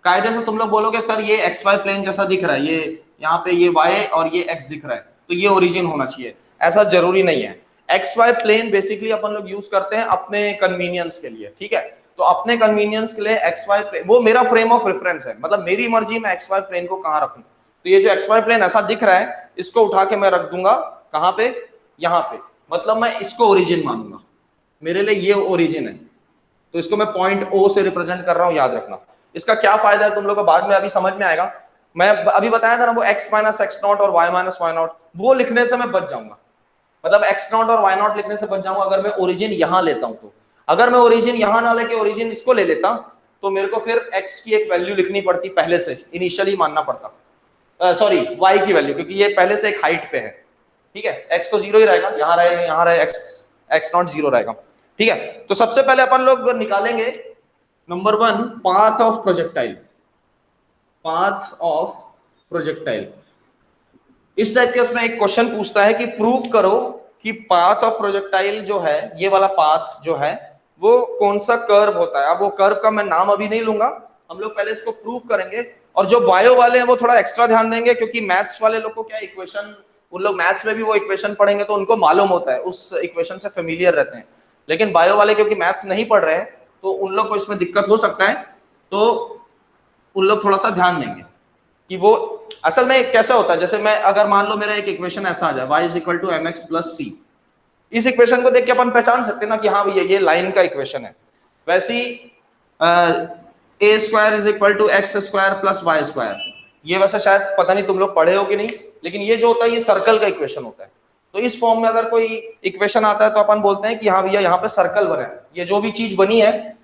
[SPEAKER 1] कायदे से तुम लोग बोलोगे सर ये एक्स वाई प्लेन जैसा दिख रहा है, ये यहाँ पे ये वाई और ये एक्स दिख रहा है, तो ये ओरिजिन होना चाहिए। ऐसा जरूरी नहीं है। एक्स वाई प्लेन बेसिकली अपन लोग यूज करते हैं अपने कन्वीनियंस के लिए, ठीक है। तो अपने कन्वीनियंस के लिए एक्स वाई प्लेन वो मेरा फ्रेम ऑफ रेफरेंस है, मतलब मेरी मर्जी में एक्स वाई प्लेन को कहां रखूं। तो ये जो एक्स वाई प्लेन ऐसा दिख रहा है, इसको उठा के मैं रख दूंगा कहां पे, यहां पे, मतलब मैं इसको ओरिजिन मानूंगा, मेरे लिए ये ओरिजिन है। तो इसको मैं पॉइंट ओ से रिप्रेजेंट कर रहा हूं, याद रखना। इसका क्या फायदा है तुम लोगों को बाद में अभी समझ में आएगा। मैं अभी बताया था ना वो x माइनस एक्स नॉट और y माइनस वाई नॉट, वो लिखने से मैं बच जाऊंगा, मतलब x नॉट और y नॉट लिखने से बच जाऊंगा अगर मैं ओरिजिन यहां लेता हूं। तो अगर मैं ओरिजिन यहां ना लेके ओरिजिन इसको ले लेता तो मेरे को फिर x की एक वैल्यू लिखनी पड़ती, पहले से इनिशियली मानना पड़ता, सॉरी y की वैल्यू, क्योंकि ये पहले से एक हाइट पे है, ठीक है। x तो जीरो ही रहेगा, यहां रहेगा, यहां रहे x नॉट जीरो रहेगा, ठीक है। तो सबसे पहले अपन लोग निकालेंगे number 1 path of projectile, path of projectile. इस टाइप के उसमें एक क्वेश्चन पूछता है कि प्रूव करो कि पाथ ऑफ प्रोजेक्टाइल जो है, ये वाला पाथ जो है वो कौन सा कर्व होता है। अब वो कर्व का मैं नाम अभी नहीं लूंगा, हम लोग पहले इसको प्रूव करेंगे। और जो बायो वाले हैं वो थोड़ा एक्स्ट्रा ध्यान देंगे, क्योंकि मैथ्स वाले लोग को क्या इक्वेशन, उन लोग मैथ्स में भी वो इक्वेशन पढ़ेंगे तो उनको मालूम होता है, उस इक्वेशन से फेमिलियर रहते हैं। लेकिन बायो वाले क्योंकि मैथ्स नहीं पढ़ रहे हैं तो उन लोग को इसमें दिक्कत हो सकता है, तो उन लोग थोड़ा सा ध्यान देंगे कि वो असल में कैसा होता है। जैसे मैं अगर मान लो मेरा एक इक्वेशन ऐसा आ जाए, y is equal to m x plus c, इस इक्वेशन को देख के अपन पहचान सकते हैं ना कि हाँ भैया ये लाइन का इक्वेशन है। वैसी a square is equal to x square plus y square, ये वैसे शायद पता नहीं तुम लोग पढ़े हो कि नहीं, लेकिन ये जो होता है ये सर्कल का इक्वेशन होता है। तो इस फॉर्म में अगर कोई इक्वेशन आता है तो अपन बोलते हैं कि हाँ भैया यहाँ पे सर्कल बना है, ये जो भी चीज बनी है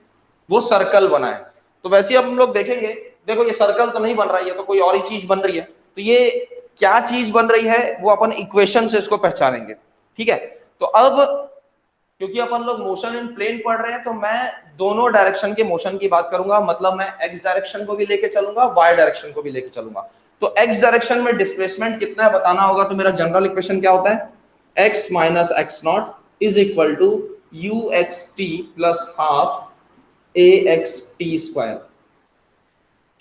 [SPEAKER 1] वो सर्कल बना है। तो वैसे ही अब हम लोग देखेंगे, देखो ये सर्कल तो नहीं बन रहा है, ये तो कोई और ही चीज बन रही है। तो ये क्या चीज बन रही है वो अपन इक्वेशन से इसको पहचानेंगे, ठीक है। तो अब क्योंकि अपन लोग मोशन इन प्लेन पढ़ रहे हैं तो मैं दोनों डायरेक्शन के मोशन की बात करूंगा, मतलब मैं एक्स डायरेक्शन को भी लेके चलूंगा, वाई डायरेक्शन को भी लेके चलूंगा। तो एक्स डायरेक्शन में डिस्प्लेसमेंट कितना है बताना होगा। तो मेरा जनरल इक्वेशन क्या होता है, x minus x not is equal to u x t plus half a x t square,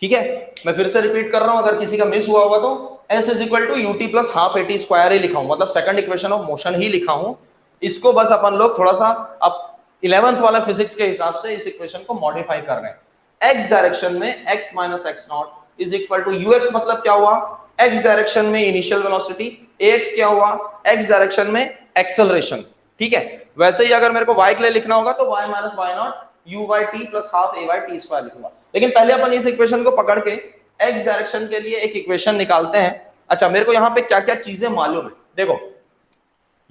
[SPEAKER 1] ठीक है। मैं फिर से रिपीट कर रहा हूं, अगर किसी का मिस हुआ होगा तो s is equal to u t plus half a t square ही लिखा हूं, मतलब सेकंड इक्वेशन ऑफ मोशन ही लिखा हूं। इसको बस अपन लोग थोड़ा सा अब 11th वाला फिजिक्स के हिसाब से इस इक्वेशन को मॉडिफाई कर रहे हैं। x डायरेक्शन में x minus x not is equal to ux, मतलब क्या हुआ, x डायरेक्शन में इनिशियल वेलोसिटी, ax क्या हुआ, x डायरेक्शन में एक्सेलरेशन, ठीक है। वैसे ही अगर मेरे को y के लिए लिखना होगा तो y minus y not u y t plus half a y t square लिखूंगा। लेकिन पहले अपन इस इक्वेशन को पकड़ के x डायरेक्शन के लिए एक इक्वेशन निकालते हैं। अच्छा, मेरे को यहाँ पे क्या क्या चीजें मालूम है, देखो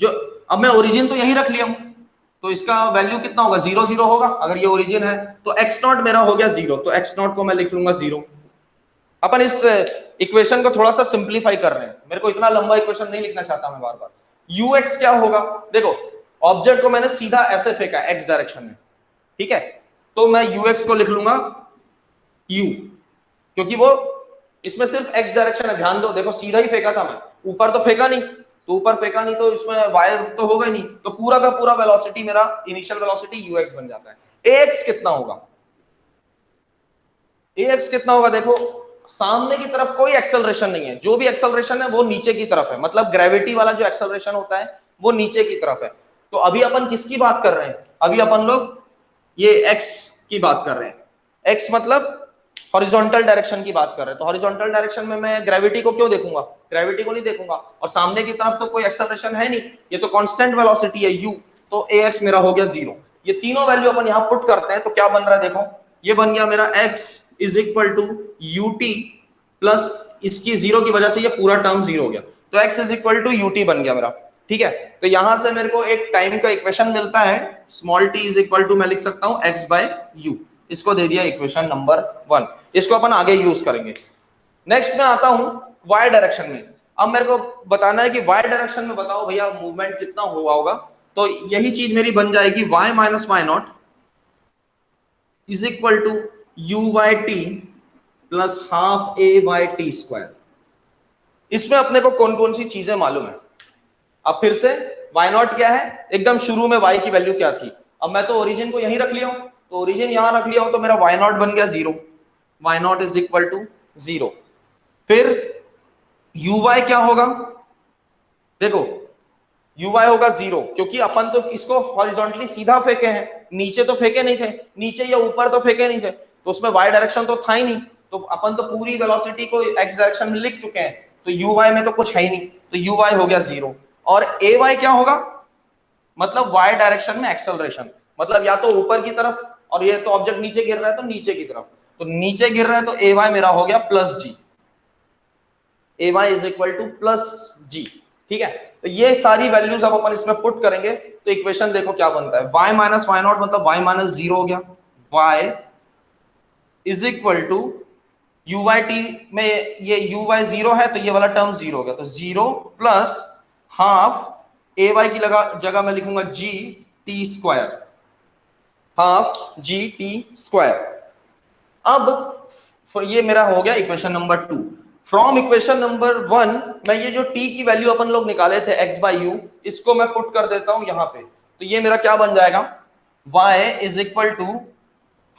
[SPEAKER 1] जो अब मैं ओरिजिन तो यहीं रख लिया हूं, तो इसका वैल्यू कितना होगा, जीरो जीरो होगा। अगर ये ओरिजिन है तो एक्स नॉट मेरा हो गया जीरो, तो एक्स नॉट को मैं लिख लूंगा जीरो। अपन इस इक्वेशन को थोड़ा सा सिंप्लीफाई कर रहे हैं, मेरे को इतना लंबा इक्वेशन नहीं लिखना चाहता मैं बार बार। ux क्या होगा, देखो ऑब्जेक्ट को मैंने सीधा ऐसे फेंका एक्स डायरेक्शन में, ठीक है, तो मैं ux को लिख लूंगा u, क्योंकि वो इसमें सिर्फ x डायरेक्शन है। ध्यान दो, देखो सीधा ही फेंका था मैं, ऊपर तो फेंका नहीं, तो ऊपर फेंका नहीं तो इसमें वायर तो होगा ही नहीं, तो पूरा का पूरा वेलोसिटी मेरा इनिशियल वेलोसिटी ux बन जाता है। ax कितना होगा, ax कितना होगा, देखो सामने की तरफ कोई एक्सेलरेशन नहीं है, जो भी एक्सेलरेशन है वो नीचे की तरफ है, मतलब ग्रेविटी वाला जो एक्सेलरेशन होता है वो नीचे की तरफ है। तो अभी अपन किसकी बात कर रहे हैं, अभी अपन लोग ये x की बात कर रहे हैं। x मतलब हॉरिजॉन्टल डायरेक्शन की बात कर रहे हैं, तो हॉरिजॉन्टल डायरेक्शन में मैं ग्रेविटी को क्यों देखूंगा, ग्रेविटी को नहीं देखूंगा, और सामने की तरफ तो कोई एक्सेलरेशन है नहीं, ये तो कांस्टेंट वेलोसिटी है u, तो ax मेरा हो गया जीरो। ये तीनों वैल्यू अपन यहां पुट करते हैं तो क्या बन रहा है, देखो ये बन गया मेरा x is equal to ut plus इसकी जीरो की वजह से ये पूरा टर्म जीरो हो गया, तो x is equal to ut बन गया मेरा, ठीक है। तो यहां से मेरे को एक टाइम का इक्वेशन मिलता है, small t is equal to मैं लिख सकता हूं x बाय u, इसको दे दिया इक्वेशन नंबर 1। इसको अपन आगे यूज करेंगे। नेक्स्ट में आता हूं y डायरेक्शन में। अब मेरे को बताना है कि y डायरेक्शन में बताओ भैया मूवमेंट कितना हुआ होगा, तो यही चीज मेरी बन जाएगी y minus y not is equal to u y t plus half a y t square. इसमें अपने को कौन कौन सी चीजें मालूम है, अब फिर से y नॉट क्या है, एकदम शुरू में y की वैल्यू क्या थी, अब मैं तो ओरिजिन को यहीं रख लिया हूं, तो ओरिजिन यहां रख लिया हूं तो मेरा y नॉट बन गया zero, y not is equal to zero. फिर uy क्या होगा, देखो uy होगा 0, क्योंकि अपन तो इसको हॉरिजॉन्टली सीधा फेंके हैं, नीचे तो फेंके नहीं थे, नीचे या ऊपर तो फेंके नहीं थे, तो उसमें y डायरेक्शन तो था ही नहीं, तो अपन तो पूरी वेलोसिटी को x डायरेक्शन में लिख चुके हैं, तो uy में तो कुछ है ही नहीं, तो uy हो गया 0। और ay क्या होगा, मतलब y डायरेक्शन में एक्सेलरेशन, मतलब या तो ऊपर की तरफ, और ये तो ऑब्जेक्ट नीचे गिर रहा है तो नीचे की तरफ, तो नीचे गिर रहा है तो ay मेरा हो गया plus g, ay is equal to plus g. ठीक है, तो ये सारी वैल्यूज अब अपन इसमें पुट करेंगे तो इक्वेशन देखो क्या बनता है, y माइनस वाई नॉट मतलब y माइनस 0 हो गया, y is equal to u y t में ये यू वाई 0 है तो ये वाला टर्म 0 हो गया, तो 0 प्लस हाफ ए वाई की जगह मैं लिखूंगा जी t square, half g t square. अब ये मेरा हो गया equation number 2। From equation number 1 मैं ये जो t की वैल्यू अपन लोग निकाले थे x बाई यू, इसको मैं पुट कर देता हूं यहां पे, तो ये मेरा क्या बन जाएगा, y is equal to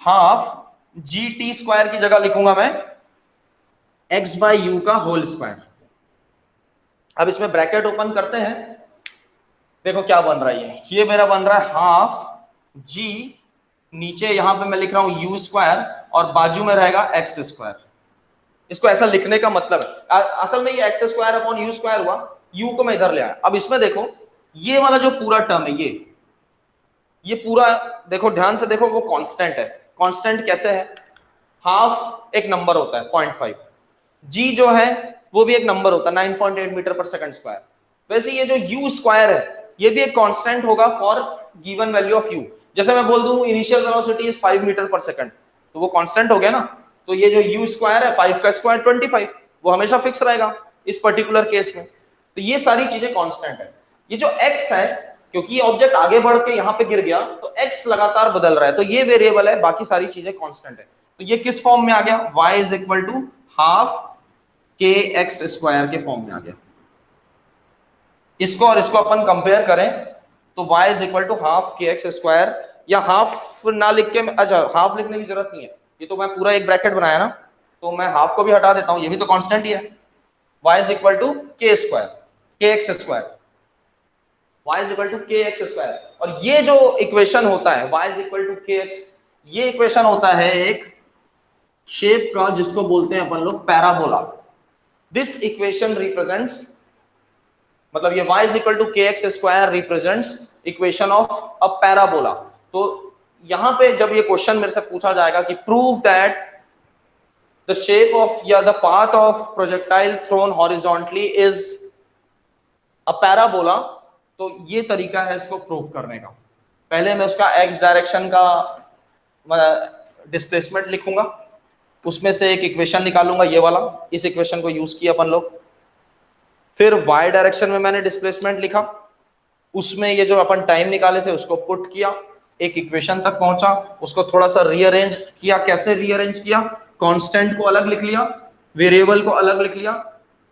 [SPEAKER 1] half g t square की जगह लिखूंगा मैं x बाई यू का होल स्क्वायर। अब इसमें ब्रैकेट ओपन करते हैं, देखो क्या बन रहा है, ये मेरा बन रहा है हाफ जी, नीचे यहां पे मैं लिख रहा हूं यू स्क्वायर और बाजू में रहेगा एक्स स्क्वायर। इसको ऐसा लिखने का मतलब असल में ये x square upon you square हुआ, यू को मैं इधर ले आया। अब इसमें देखो ये वाला जो पूरा टर्म है, ये पूरा देखो ध्यान से देखो, वो कांस्टेंट है। कांस्टेंट कैसे है, हाफ एक नंबर होता है 0.5, जी जो है वो भी एक नंबर होता है 9.8 मीटर पर सेकंड स्क्वायर। वैसे ये जो यू स्क्वायर है ये भी एक कांस्टेंट होगा for given value of you. जैसे मैं बोल दूं इनिशियल वेलोसिटी इज 5 मीटर पर सेकंड, तो वो कांस्टेंट हो गया ना, तो ये जो यू स्क्वायर है 5 का स्क्वायर 25, वो हमेशा फिक्स रहेगा इस पर्टिकुलर केस में। तो ये सारी चीजें कांस्टेंट है। ये जो x है, क्योंकि ये ऑब्जेक्ट आगे बढ़ के यहाँ पे गिर गया तो x लगातार बदल रहा है, तो ये वेरिएबल है, बाकी सारी चीजें कांस्टेंट है। तो ये किस फॉर्म में आ गया, y is equal to half k x square के फॉर्म में आ गया। इसको और इसको अपन कंपेयर करें तो y is equal to half k x square, या हाफ ना लिख के, अच्छा हाफ लिखने की जरूरत नहीं है, ये तो मैं पूरा एक ब्रैकेट बनाया ना, तो मैं हाफ को भी हटा देता हूं, ये भी तो कांस्टेंट ही है। y is equal to k square, k x square, y is equal to k x square. और ये जो इक्वेशन होता है y is equal to k x, ये इक्वेशन होता है एक शेप का जिसको बोलते हैं अपन लोग पैराबोला। दिस इक्वेशन रिप्रेजेंट्स, मतलब ये y is equal to k x square represents equation of a parabola. तो यहां पे जब ये क्वेश्चन मेरे से पूछा जाएगा कि prove that the shape of या the path of projectile thrown horizontally is a parabola, तो ये तरीका है इसको प्रूव करने का। पहले मैं उसका x डायरेक्शन का डिस्प्लेसमेंट लिखूंगा, उसमें से एक इक्वेशन निकालूंगा, ये वाला, इस इक्वेशन को यूज किया अपन लोग। फिर y डायरेक्शन में मैंने डिस्प्लेसमेंट लिखा, उसमें ये जो अपन टाइम निकाले थे उसको पुट किया, एक इक्वेशन तक पहुंचा, उसको थोड़ा सा रीअरेंज किया। कैसे रीअरेंज किया, कांस्टेंट को अलग लिख लिया, वेरिएबल को अलग लिख लिया,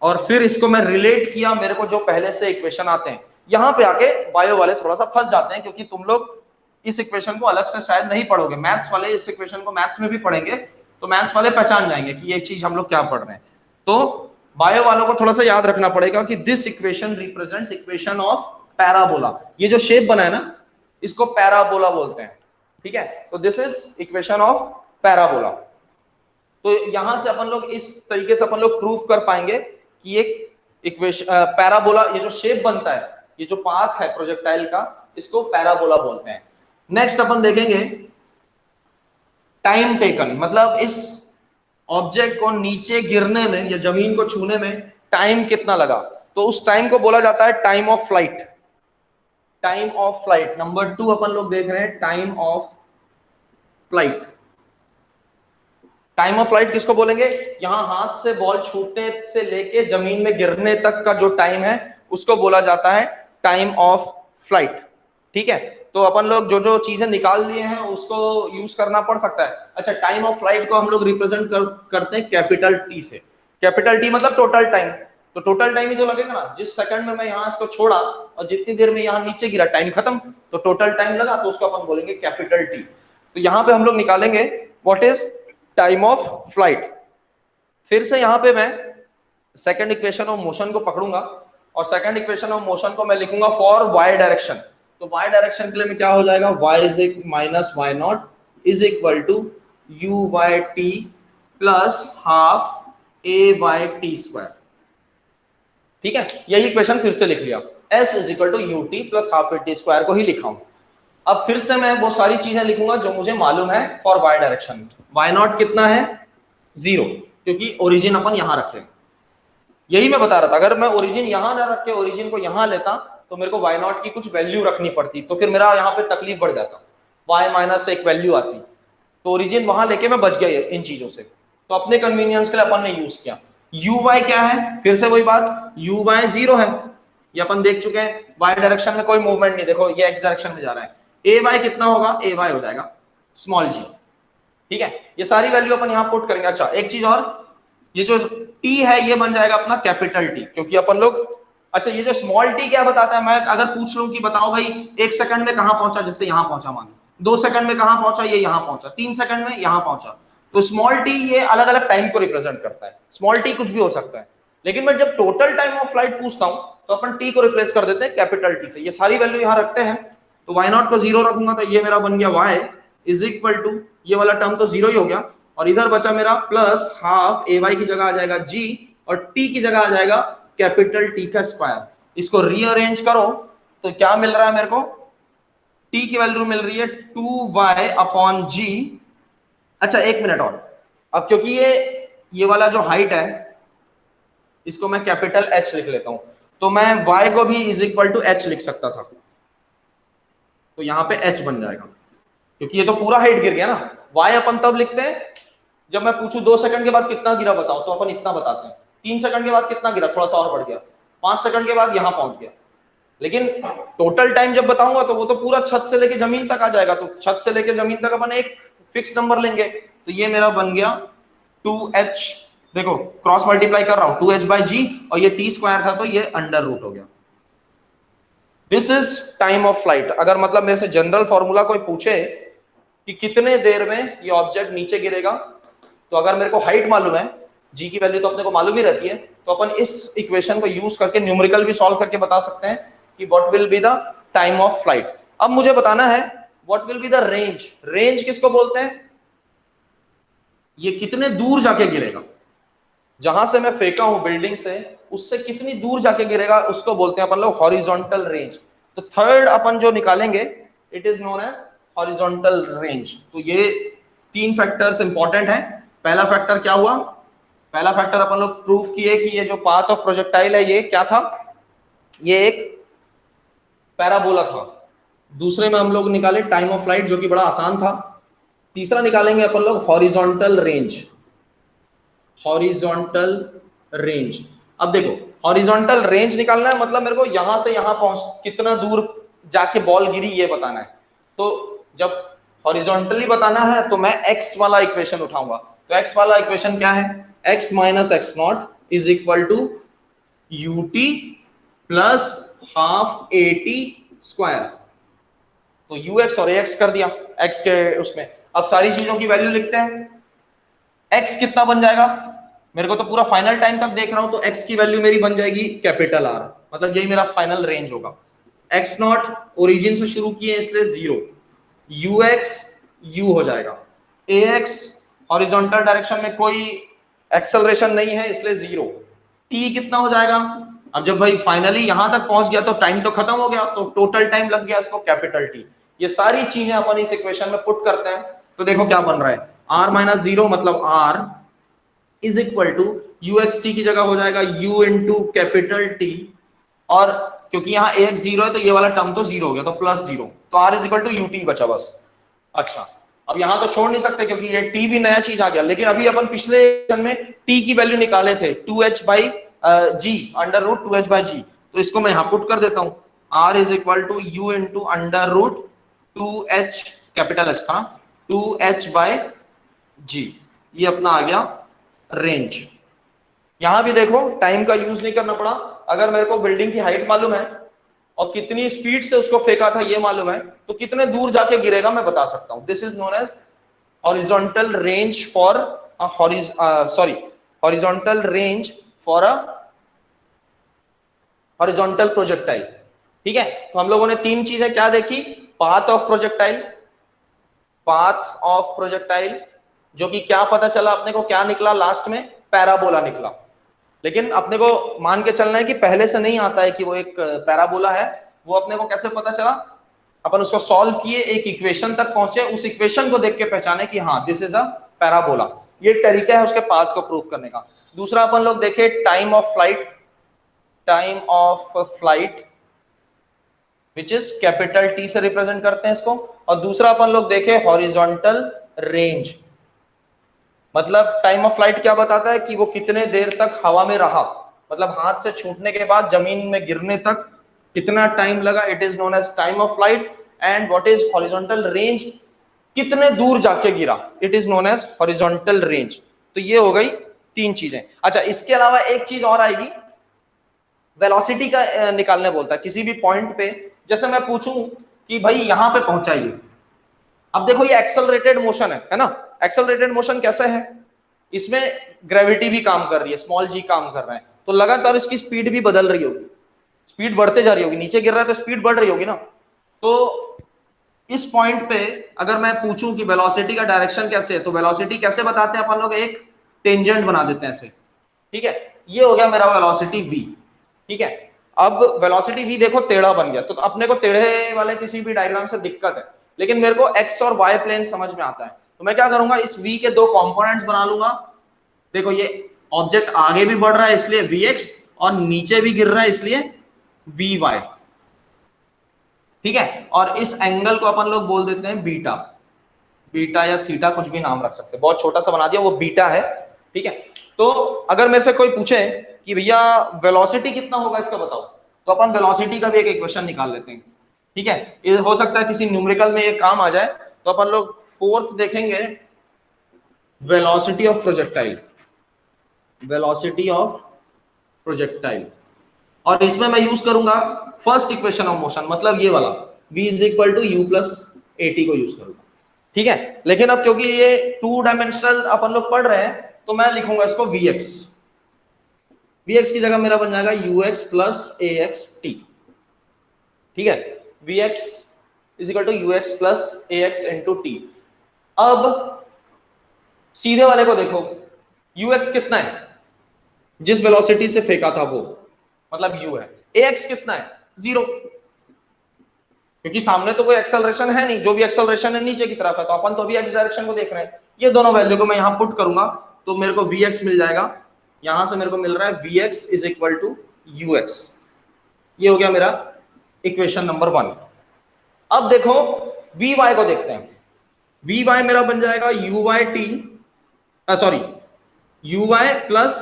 [SPEAKER 1] और फिर इसको मैं रिलेट किया मेरे को जो पहले से इक्वेशन आते हैं। यहां पे आके बायो वाले थोड़ा सा फंस जाते हैं, क्योंकि तुम लोग इस इक्वेशन को अलग से शायद नहीं पढ़ोगे, मैथ्स वाले इस इक्वेशन को मैथ्स में भी पढ़ेंगे, तो मैथ्स वाले पहचान जाएंगे कि ये चीज हम लोग क्या पढ़ रहे हैं। तो बायो वालों को थोड़ा सा याद रखना पड़ेगा कि this equation represents equation of parabola. ये जो शेप बना है ना, इसको पैराबोला बोलते हैं, ठीक है। तो this is equation of parabola. तो यहां से अपन लोग इस तरीके से अपन लोग प्रूफ कर पाएंगे कि एक इक्वेशन पैराबोला, ये जो शेप बनता है, ये जो पाथ है प्रोजेक्टाइल का, इसको पैराबोला बोलते हैं। नेक्स्ट अपन देखेंगे टाइम टेकन, मतलब इस ऑब्जेक्ट को नीचे गिरने में या जमीन को छूने में टाइम कितना लगा, तो उस टाइम को बोला जाता है time of flight. Time of flight number 2 अपन लोग देख रहे हैं, time of flight. Time of flight किसको बोलेंगे, यहां हाथ से बॉल छूटने से लेके जमीन में गिरने तक का जो टाइम है उसको बोला जाता है टाइम ऑफ फ्लाइट, ठीक है। तो अपन लोग जो जो चीजें निकाल लिए हैं उसको यूज करना पड़ सकता है। अच्छा, टाइम ऑफ फ्लाइट को हम लोग रिप्रेजेंट करते हैं कैपिटल टी से। कैपिटल टी मतलब टोटल टाइम, तो टोटल टाइम ही तो लगेगा ना, जिस सेकंड में मैं यहाँ इसको छोड़ा और जितनी देर में यहाँ नीचे गिरा टाइम खत्म, तो टोटल टाइम लगा, तो उसको अपन बोलेंगे कैपिटल टी। तो यहाँ पे हम लोग निकालेंगे what is time of flight. फिर से यहाँ पे मैं सेकंड इक्वेशन ऑफ मोशन को पकड़ूंगा, और सेकंड इक्वेशन ऑफ मोशन को मैं लिखूंगा फॉर वाई डायरेक्शन। तो वाई डायरेक्शन के लिए में क्या हो जाएगा, y is minus y not is equal to u y t plus half a y t square. ठीक है, यही इक्वेशन फिर से लिख लिया, s is equal to u t plus half a t square को ही लिखा हूं। अब फिर से मैं वो सारी चीजें लिखूंगा जो मुझे मालूम है for y direction. Y not कितना है, 0, क्योंकि ओरिजिन अपन यहां रख रहे हैं। यही मैं बता रहा था, अगर मैं ओरिजिन यहां ना रख के ओरिजिन को यहां लेता तो मेरे को वाई नॉट की कुछ वैल्यू रखनी पड़ती, तो फिर मेरा यहाँ पे तकलीफ बढ़ जाता, वाई माइनस एक वैल्यू आती, तो ओरिजिन वहां लेके मैं बच गया इन चीजों से। तो अपने कन्वीनियंस के लिए अपन ने यूज किया। यू वाई क्या है, फिर से वही बात, यू वाई 0 है, ये अपन देख चुके हैं। वाई डायरेक्शन में कोई मूवमेंट नहीं, देखो ये एक्स डायरेक्शन में जा रहा है। ए वाई कितना होगा, ए वाई हो जाएगा स्मॉल जी। ठीक है, ये सारी वैल्यू अपन यहाँ पुट करेंगे। अच्छा एक चीज और, ये जो टी है ये बन जाएगा अपना कैपिटल टी, क्योंकि अपन लोग, अच्छा ये जो स्मॉल टी क्या बताता है, मैं अगर पूछ लूं कि बताओ भाई 1 सेकंड में कहां पहुंचा, जैसे यहां पहुंचा, मान 2 सेकंड में कहां पहुंचा, ये यहां पहुंचा, 3 सेकंड में यहां पहुंचा, तो स्मॉल टी ये अलग अलग टाइम को रिप्रेजेंट करता है। स्मॉल टी कुछ भी हो सकता है, लेकिन मैं जब टोटल टाइम ऑफ फ्लाइट पूछता हूं तो अपन टी को रिप्लेस कर देते हैं कैपिटल टी से। ये सारी वैल्यू यहां रखते हैं, तो वाई नॉट को 0 रखूंगा तो ये मेरा बन गया वाई इज इक्वल टू, ये वाला टर्म तो 0 ही हो गया, और इधर बचा मेरा प्लस हाफ ए वाई की जगह आ जाएगा जी, और टी की जगह आ जाएगा कैपिटल टी का स्क्वायर। इसको रीअरेंज करो तो क्या मिल रहा है मेरे को, टी की वैल्यू मिल रही है 2y अपॉन जी। अच्छा एक मिनट और, अब क्योंकि ये वाला जो हाइट है इसको मैं कैपिटल H लिख लेता हूं, तो मैं y को भी इज इक्वल टू H लिख सकता था, तो यहां पे H बन जाएगा, क्योंकि ये तो पूरा हाइट गिर गया ना। y अपन तब लिखते हैं जब मैं पूछूं 2 सेकंड के बाद कितना गिरा बताओ, तो अपन इतना बताते हैं। 3 सेकंड के बाद कितना गिरा, थोड़ा सा और बढ़ गया। 5 सेकंड के बाद यहां पहुंच गया। लेकिन टोटल टाइम जब बताऊंगा तो वो तो पूरा छत से लेके जमीन तक आ जाएगा, तो छत से लेके जमीन तक अपन एक फिक्स नंबर लेंगे, तो ये मेरा बन गया 2h, देखो क्रॉस मल्टीप्लाई कर रहा हूं, 2h बाई जी, और ये टी स्क्वायर था तो ये अंडर रूट हो गया। This is time of flight. अगर मतलब मेरे से जनरल फॉर्मूला कोई पूछे कि कितने देर में ये ऑब्जेक्ट नीचे गिरेगा, तो अगर मेरे को हाइट मालूम है, जी की वैल्यू तो अपने को मालूम ही रहती है, तो अपन इस इक्वेशन को यूज करके न्यूमेरिकल भी सॉल्व करके बता सकते हैं कि what will be the time of flight. अब मुझे बताना है what will be the range. Range किसको बोलते हैं, ये कितने दूर जाके गिरेगा, जहां से मैं फेंका हूं बिल्डिंग से उससे कितनी दूर जाके गिरेगा, उसको बोलते हैं अपन लोग हॉरिजॉन्टल रेंज। तो थर्ड अपन जो निकालेंगे it is known as horizontal range. तो ये 3 फैक्टर्स इंपॉर्टेंट हैं। पहला फैक्टर क्या हुआ, पहला फैक्टर अपन लोग प्रूफ किए कि ये जो पाथ ऑफ प्रोजेक्टाइल है ये क्या था, ये एक पैराबोला था। दूसरे में हम लोग निकाले टाइम ऑफ फ्लाइट, जो कि बड़ा आसान था। तीसरा निकालेंगे अपन लोग हॉरिजॉन्टल रेंज, हॉरिजॉन्टल रेंज। अब देखो हॉरिजॉन्टल रेंज निकालना है, मतलब मेरे को यहां से यहां पहुंच कितना दूर जाके बॉल गिरी ये बताना है। तो जब हॉरिजॉन्टली बताना है तो मैं एक्स वाला इक्वेशन उठाऊंगा। तो एक्स वाला इक्वेशन क्या है, x minus x not is equal to u t plus half a t square. तो यू एक्स और ए एक्स कर दिया एक्स के उसमें। अब सारी चीजों की वैल्यू लिखते हैं। एक्स कितना बन जाएगा, मेरे को तो पूरा फाइनल टाइम तक देख रहा हूं, तो एक्स की वैल्यू मेरी बन जाएगी कैपिटल आर, मतलब यही मेरा फाइनल रेंज होगा। एक्स नॉट ओरिजिन से शुरू किए इसलिए 0, यू एक्स यू हो जाएगा, ए एक्स हॉरिजॉन्टल डायरेक्शन में कोई एक्सेलरेशन नहीं है इसलिए 0, टी कितना हो जाएगा। अब जब भाई फाइनली यहां तक पहुंच गया तो टाइम तो खत्म हो गया, तो टोटल टाइम लग गया इसको कैपिटल टी। ये सारी चीजें अपन इस इक्वेशन में पुट करते हैं, तो देखो क्या बन रहा है, r माइनस 0 मतलब r is equal to u x t की जगह हो जाएगा u इंटू कैपिटल टी, और क्योंकि यहाँ ax 0 है तो ये वाला टर्म तो 0 हो गया, तो प्लस 0, तो r is equal to u t बचा बस। अच्छा अब यहां तो छोड़ नहीं सकते क्योंकि ये t भी नया चीज आ गया, लेकिन अभी अपन पिछले में t की वैल्यू निकाले थे 2h by g, under root 2h by g, तो इसको मैं यहां पुट कर देता हूं, r is equal to u into under root 2h, capital h था, 2h बाई जी, ये अपना आ गया रेंज। यहां भी देखो टाइम का यूज नहीं करना पड़ा। अगर मेरे को बिल्डिंग की हाइट मालूम है और कितनी स्पीड से उसको फेंका था ये मालूम है, तो कितने दूर जाके गिरेगा मैं बता सकता हूं। This is known as horizontal range for horizontal range for a horizontal projectile. ठीक है, तो हम लोगों ने तीन चीजें क्या देखी, path of projectile, path of projectile, जो कि क्या पता चला अपने को, क्या निकला लास्ट में, पैराबोला निकला। लेकिन अपने को मान के चलना है कि पहले से नहीं आता है कि वो एक पैराबोला है, वो अपने को कैसे पता चला, अपन उसको सॉल्व किए, एक इक्वेशन तक पहुंचे, उस इक्वेशन को देख के पहचाने कि हाँ दिस इज अ पैराबोला। ये तरीका है उसके पाथ को प्रूव करने का। दूसरा अपन लोग देखे time of flight, time of flight which is capital T से रिप्रेजेंट करते हैं इसको। और दूसरा अपन लोग देखे हॉरिजॉन्टल रेंज, मतलब टाइम ऑफ फ्लाइट क्या बताता है कि वो कितने देर तक हवा में रहा, मतलब हाथ से छूटने के बाद जमीन में गिरने तक कितना टाइम लगा, it is known as time of flight. And what is horizontal range, कितने दूर जाके गिरा, it is known as horizontal range. तो ये हो गई तीन चीजें। अच्छा, इसके अलावा एक चीज और आएगी, वेलोसिटी का निकालने बोलता है किसी भी पॉइंट पे। जैसे मैं पूछूं कि भाई यहां पे पहुंचाइए, अब देखो ये एक्सेलरेटेड मोशन है ना। एक्सेलरेटेड मोशन कैसे है, इसमें ग्रेविटी भी काम कर रही है, स्मॉल जी काम कर रहा है, तो लगातार इसकी स्पीड भी बदल रही होगी, स्पीड बढ़ते जा रही होगी, नीचे गिर रहा है तो स्पीड बढ़ रही होगी ना। तो इस पॉइंट पे अगर मैं पूछूं कि वेलोसिटी का डायरेक्शन कैसे है, तो वेलोसिटी कैसे बताते हैं अपन लोग, एक टेंजेंट बना देते हैं ऐसे। ठीक है, ये हो गया मेरा वेलोसिटी v। ठीक है, अब वेलोसिटी v देखो टेढ़ा बन गया, तो अपने को टेढ़े वाले किसी भी डायग्राम से दिक्कत है, लेकिन मेरे को x और y प्लेन समझ में आता है, तो मैं क्या करूंगा, इस v के दो कंपोनेंट्स बना लूंगा। देखो ये ऑब्जेक्ट आगे भी बढ़ रहा है इसलिए vx, और नीचे भी गिर रहा है इसलिए vy। ठीक है, और इस एंगल को अपन लोग बोल देते हैं बीटा, बीटा या थीटा कुछ भी नाम रख सकते हैं, बहुत छोटा सा बना दिया, वो बीटा है। ठीक है, तो अगर मेरे से कोई पूछे कि भैया वेलोसिटी कितना होगा इसका बताओ, तो अपन वेलोसिटी का भी एक इक्वेशन निकाल लेते हैं। ठीक है, ये हो सकता है किसी न्यूमेरिकल में ये काम आ जाए, तो अपन लोग फोर्थ देखेंगे, velocity of projectile, velocity of projectile. और इसमें मैं यूज करूंगा फर्स्ट इक्वेशन ऑफ मोशन, मतलब ये वाला v is equal to u plus a t को यूज करूंगा। ठीक है, लेकिन अब क्योंकि ये टू डायमेंशनल अपन लोग पढ़ रहे हैं, तो मैं लिखूंगा इसको vx, vx की जगह मेरा बन जाएगा ux plus a x t. ठीक है, vx is equal to ux plus a x into t. अब सीधे वाले को देखो, ux कितना है, जिस वेलोसिटी से फेंका था वो, मतलब u है, ax कितना है, 0, क्योंकि सामने तो कोई एक्सेलरेशन है नहीं, जो भी एक्सेलरेशन है नीचे की तरफ है, तो अपन तो भी x डायरेक्शन को देख रहे हैं। ये दोनों वैल्यू को मैं यहां पुट करूंगा तो मेरे को vx मिल जाएगा, यहां से मेरे को मिल रहा है vx is equal to ux। ये हो गया मेरा इक्वेशन नंबर 1। अब देखो vy को देखते हैं, vy मेरा बन जाएगा uy t, sorry uy plus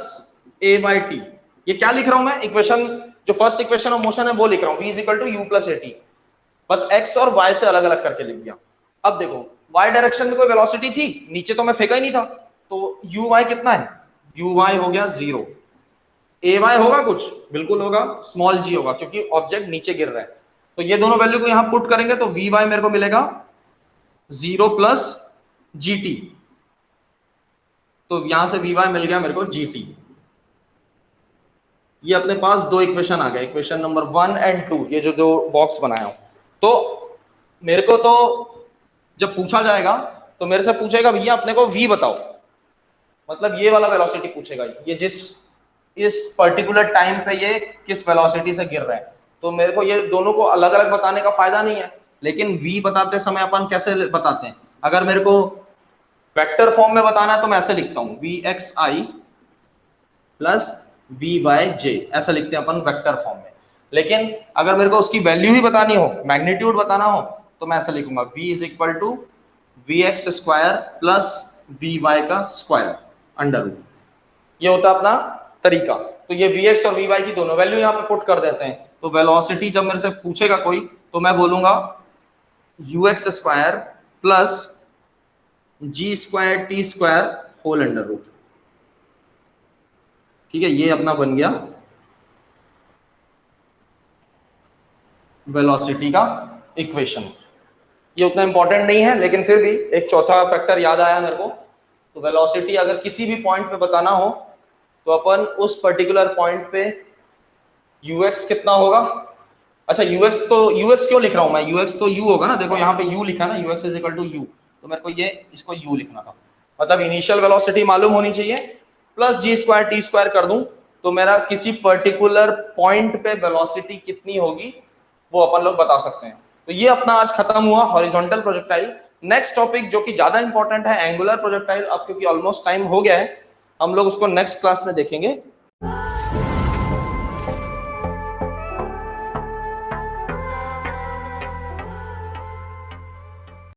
[SPEAKER 1] a by T. ये क्या लिख रहा हूं मैं, इक्वेशन जो फर्स्ट इक्वेशन ऑफ मोशन है वो लिख रहा हूं, v is equal to u plus a t, बस x और y से अलग अलग करके लिख दिया। अब देखो y डायरेक्शन में कोई वेलोसिटी थी, नीचे तो मैं फेंका ही नहीं था, तो uy कितना है, uy हो गया 0, ay होगा कुछ, बिल्कुल होगा, स्मॉल g होगा क्योंकि ऑब्जेक्ट नीचे गिर रहा है। तो ये दोनों वैल्यू को यहां पुट करेंगे तो vy मेरे को मिलेगा 0 प्लस gt, तो यहां से vy मिल गया मेरे को gt। ये अपने पास दो इक्वेशन आ गए, इक्वेशन नंबर 1 एंड 2, ये जो दो बॉक्स बनाया हूं। तो मेरे को तो जब पूछा जाएगा तो मेरे से पूछेगा भैया अपने को v बताओ, मतलब ये वाला वेलोसिटी पूछेगा, ये जिस इस पर्टिकुलर टाइम पे ये किस वेलोसिटी से गिर रहा है। तो मेरे को ये दोनों को अलग अलग बताने का फायदा नहीं है, लेकिन v बताते समय अपन कैसे बताते हैं, अगर मेरे को वेक्टर फॉर्म में बताना है तो मैं ऐसे लिखता हूं vxi plus v by J, ऐसा लिखते हैं अपन वेक्टर फॉर्म में। लेकिन अगर मेरे को उसकी वैल्यू ही बतानी हो, मैग्नीट्यूड बताना हो, तो मैं ऐसा लिखूंगा v is equal to v x square plus v y का स्क्वायर अंडर रूट। ये होता है अपना तरीका। तो ये वी एक्स और वी वाई की दोनों वैल्यू यहाँ पे पुट कर देते हैं। तो वेलोसिटी जब मेरे से पूछेगा कोई तो मैं बोलूंगा u x square plus g square t square whole under root. ठीक है, ये अपना बन गया वेलोसिटी का इक्वेशन। ये उतना इंपॉर्टेंट नहीं है, लेकिन फिर भी एक चौथा फैक्टर याद आया मेरे को। तो वेलोसिटी अगर किसी भी पॉइंट पे बताना हो तो अपन उस पर्टिकुलर पॉइंट पे यूएक्स कितना होगा? अच्छा यूएक्स तो यूएक्स क्यों लिख रहा हूं मैं, यूएक्स तो यू होगा ना, देखो यहाँ पे यू लिखा ना, u x is equal to u, तो मेरे को ये इसको यू लिखना था, मतलब इनिशियल वेलोसिटी मालूम होनी चाहिए plus g square t square कर दूं तो मेरा किसी पर्टिकुलर पॉइंट पे वेलोसिटी कितनी होगी वो अपन लोग बता सकते हैं। तो ये अपना आज खत्म हुआ हॉरिजॉन्टल प्रोजेक्टाइल। नेक्स्ट टॉपिक जो कि ज्यादा इंपॉर्टेंट है एंगुलर प्रोजेक्टाइल, अब क्योंकि ऑलमोस्ट टाइम हो गया है, हम लोग उसको नेक्स्ट क्लास में देखेंगे।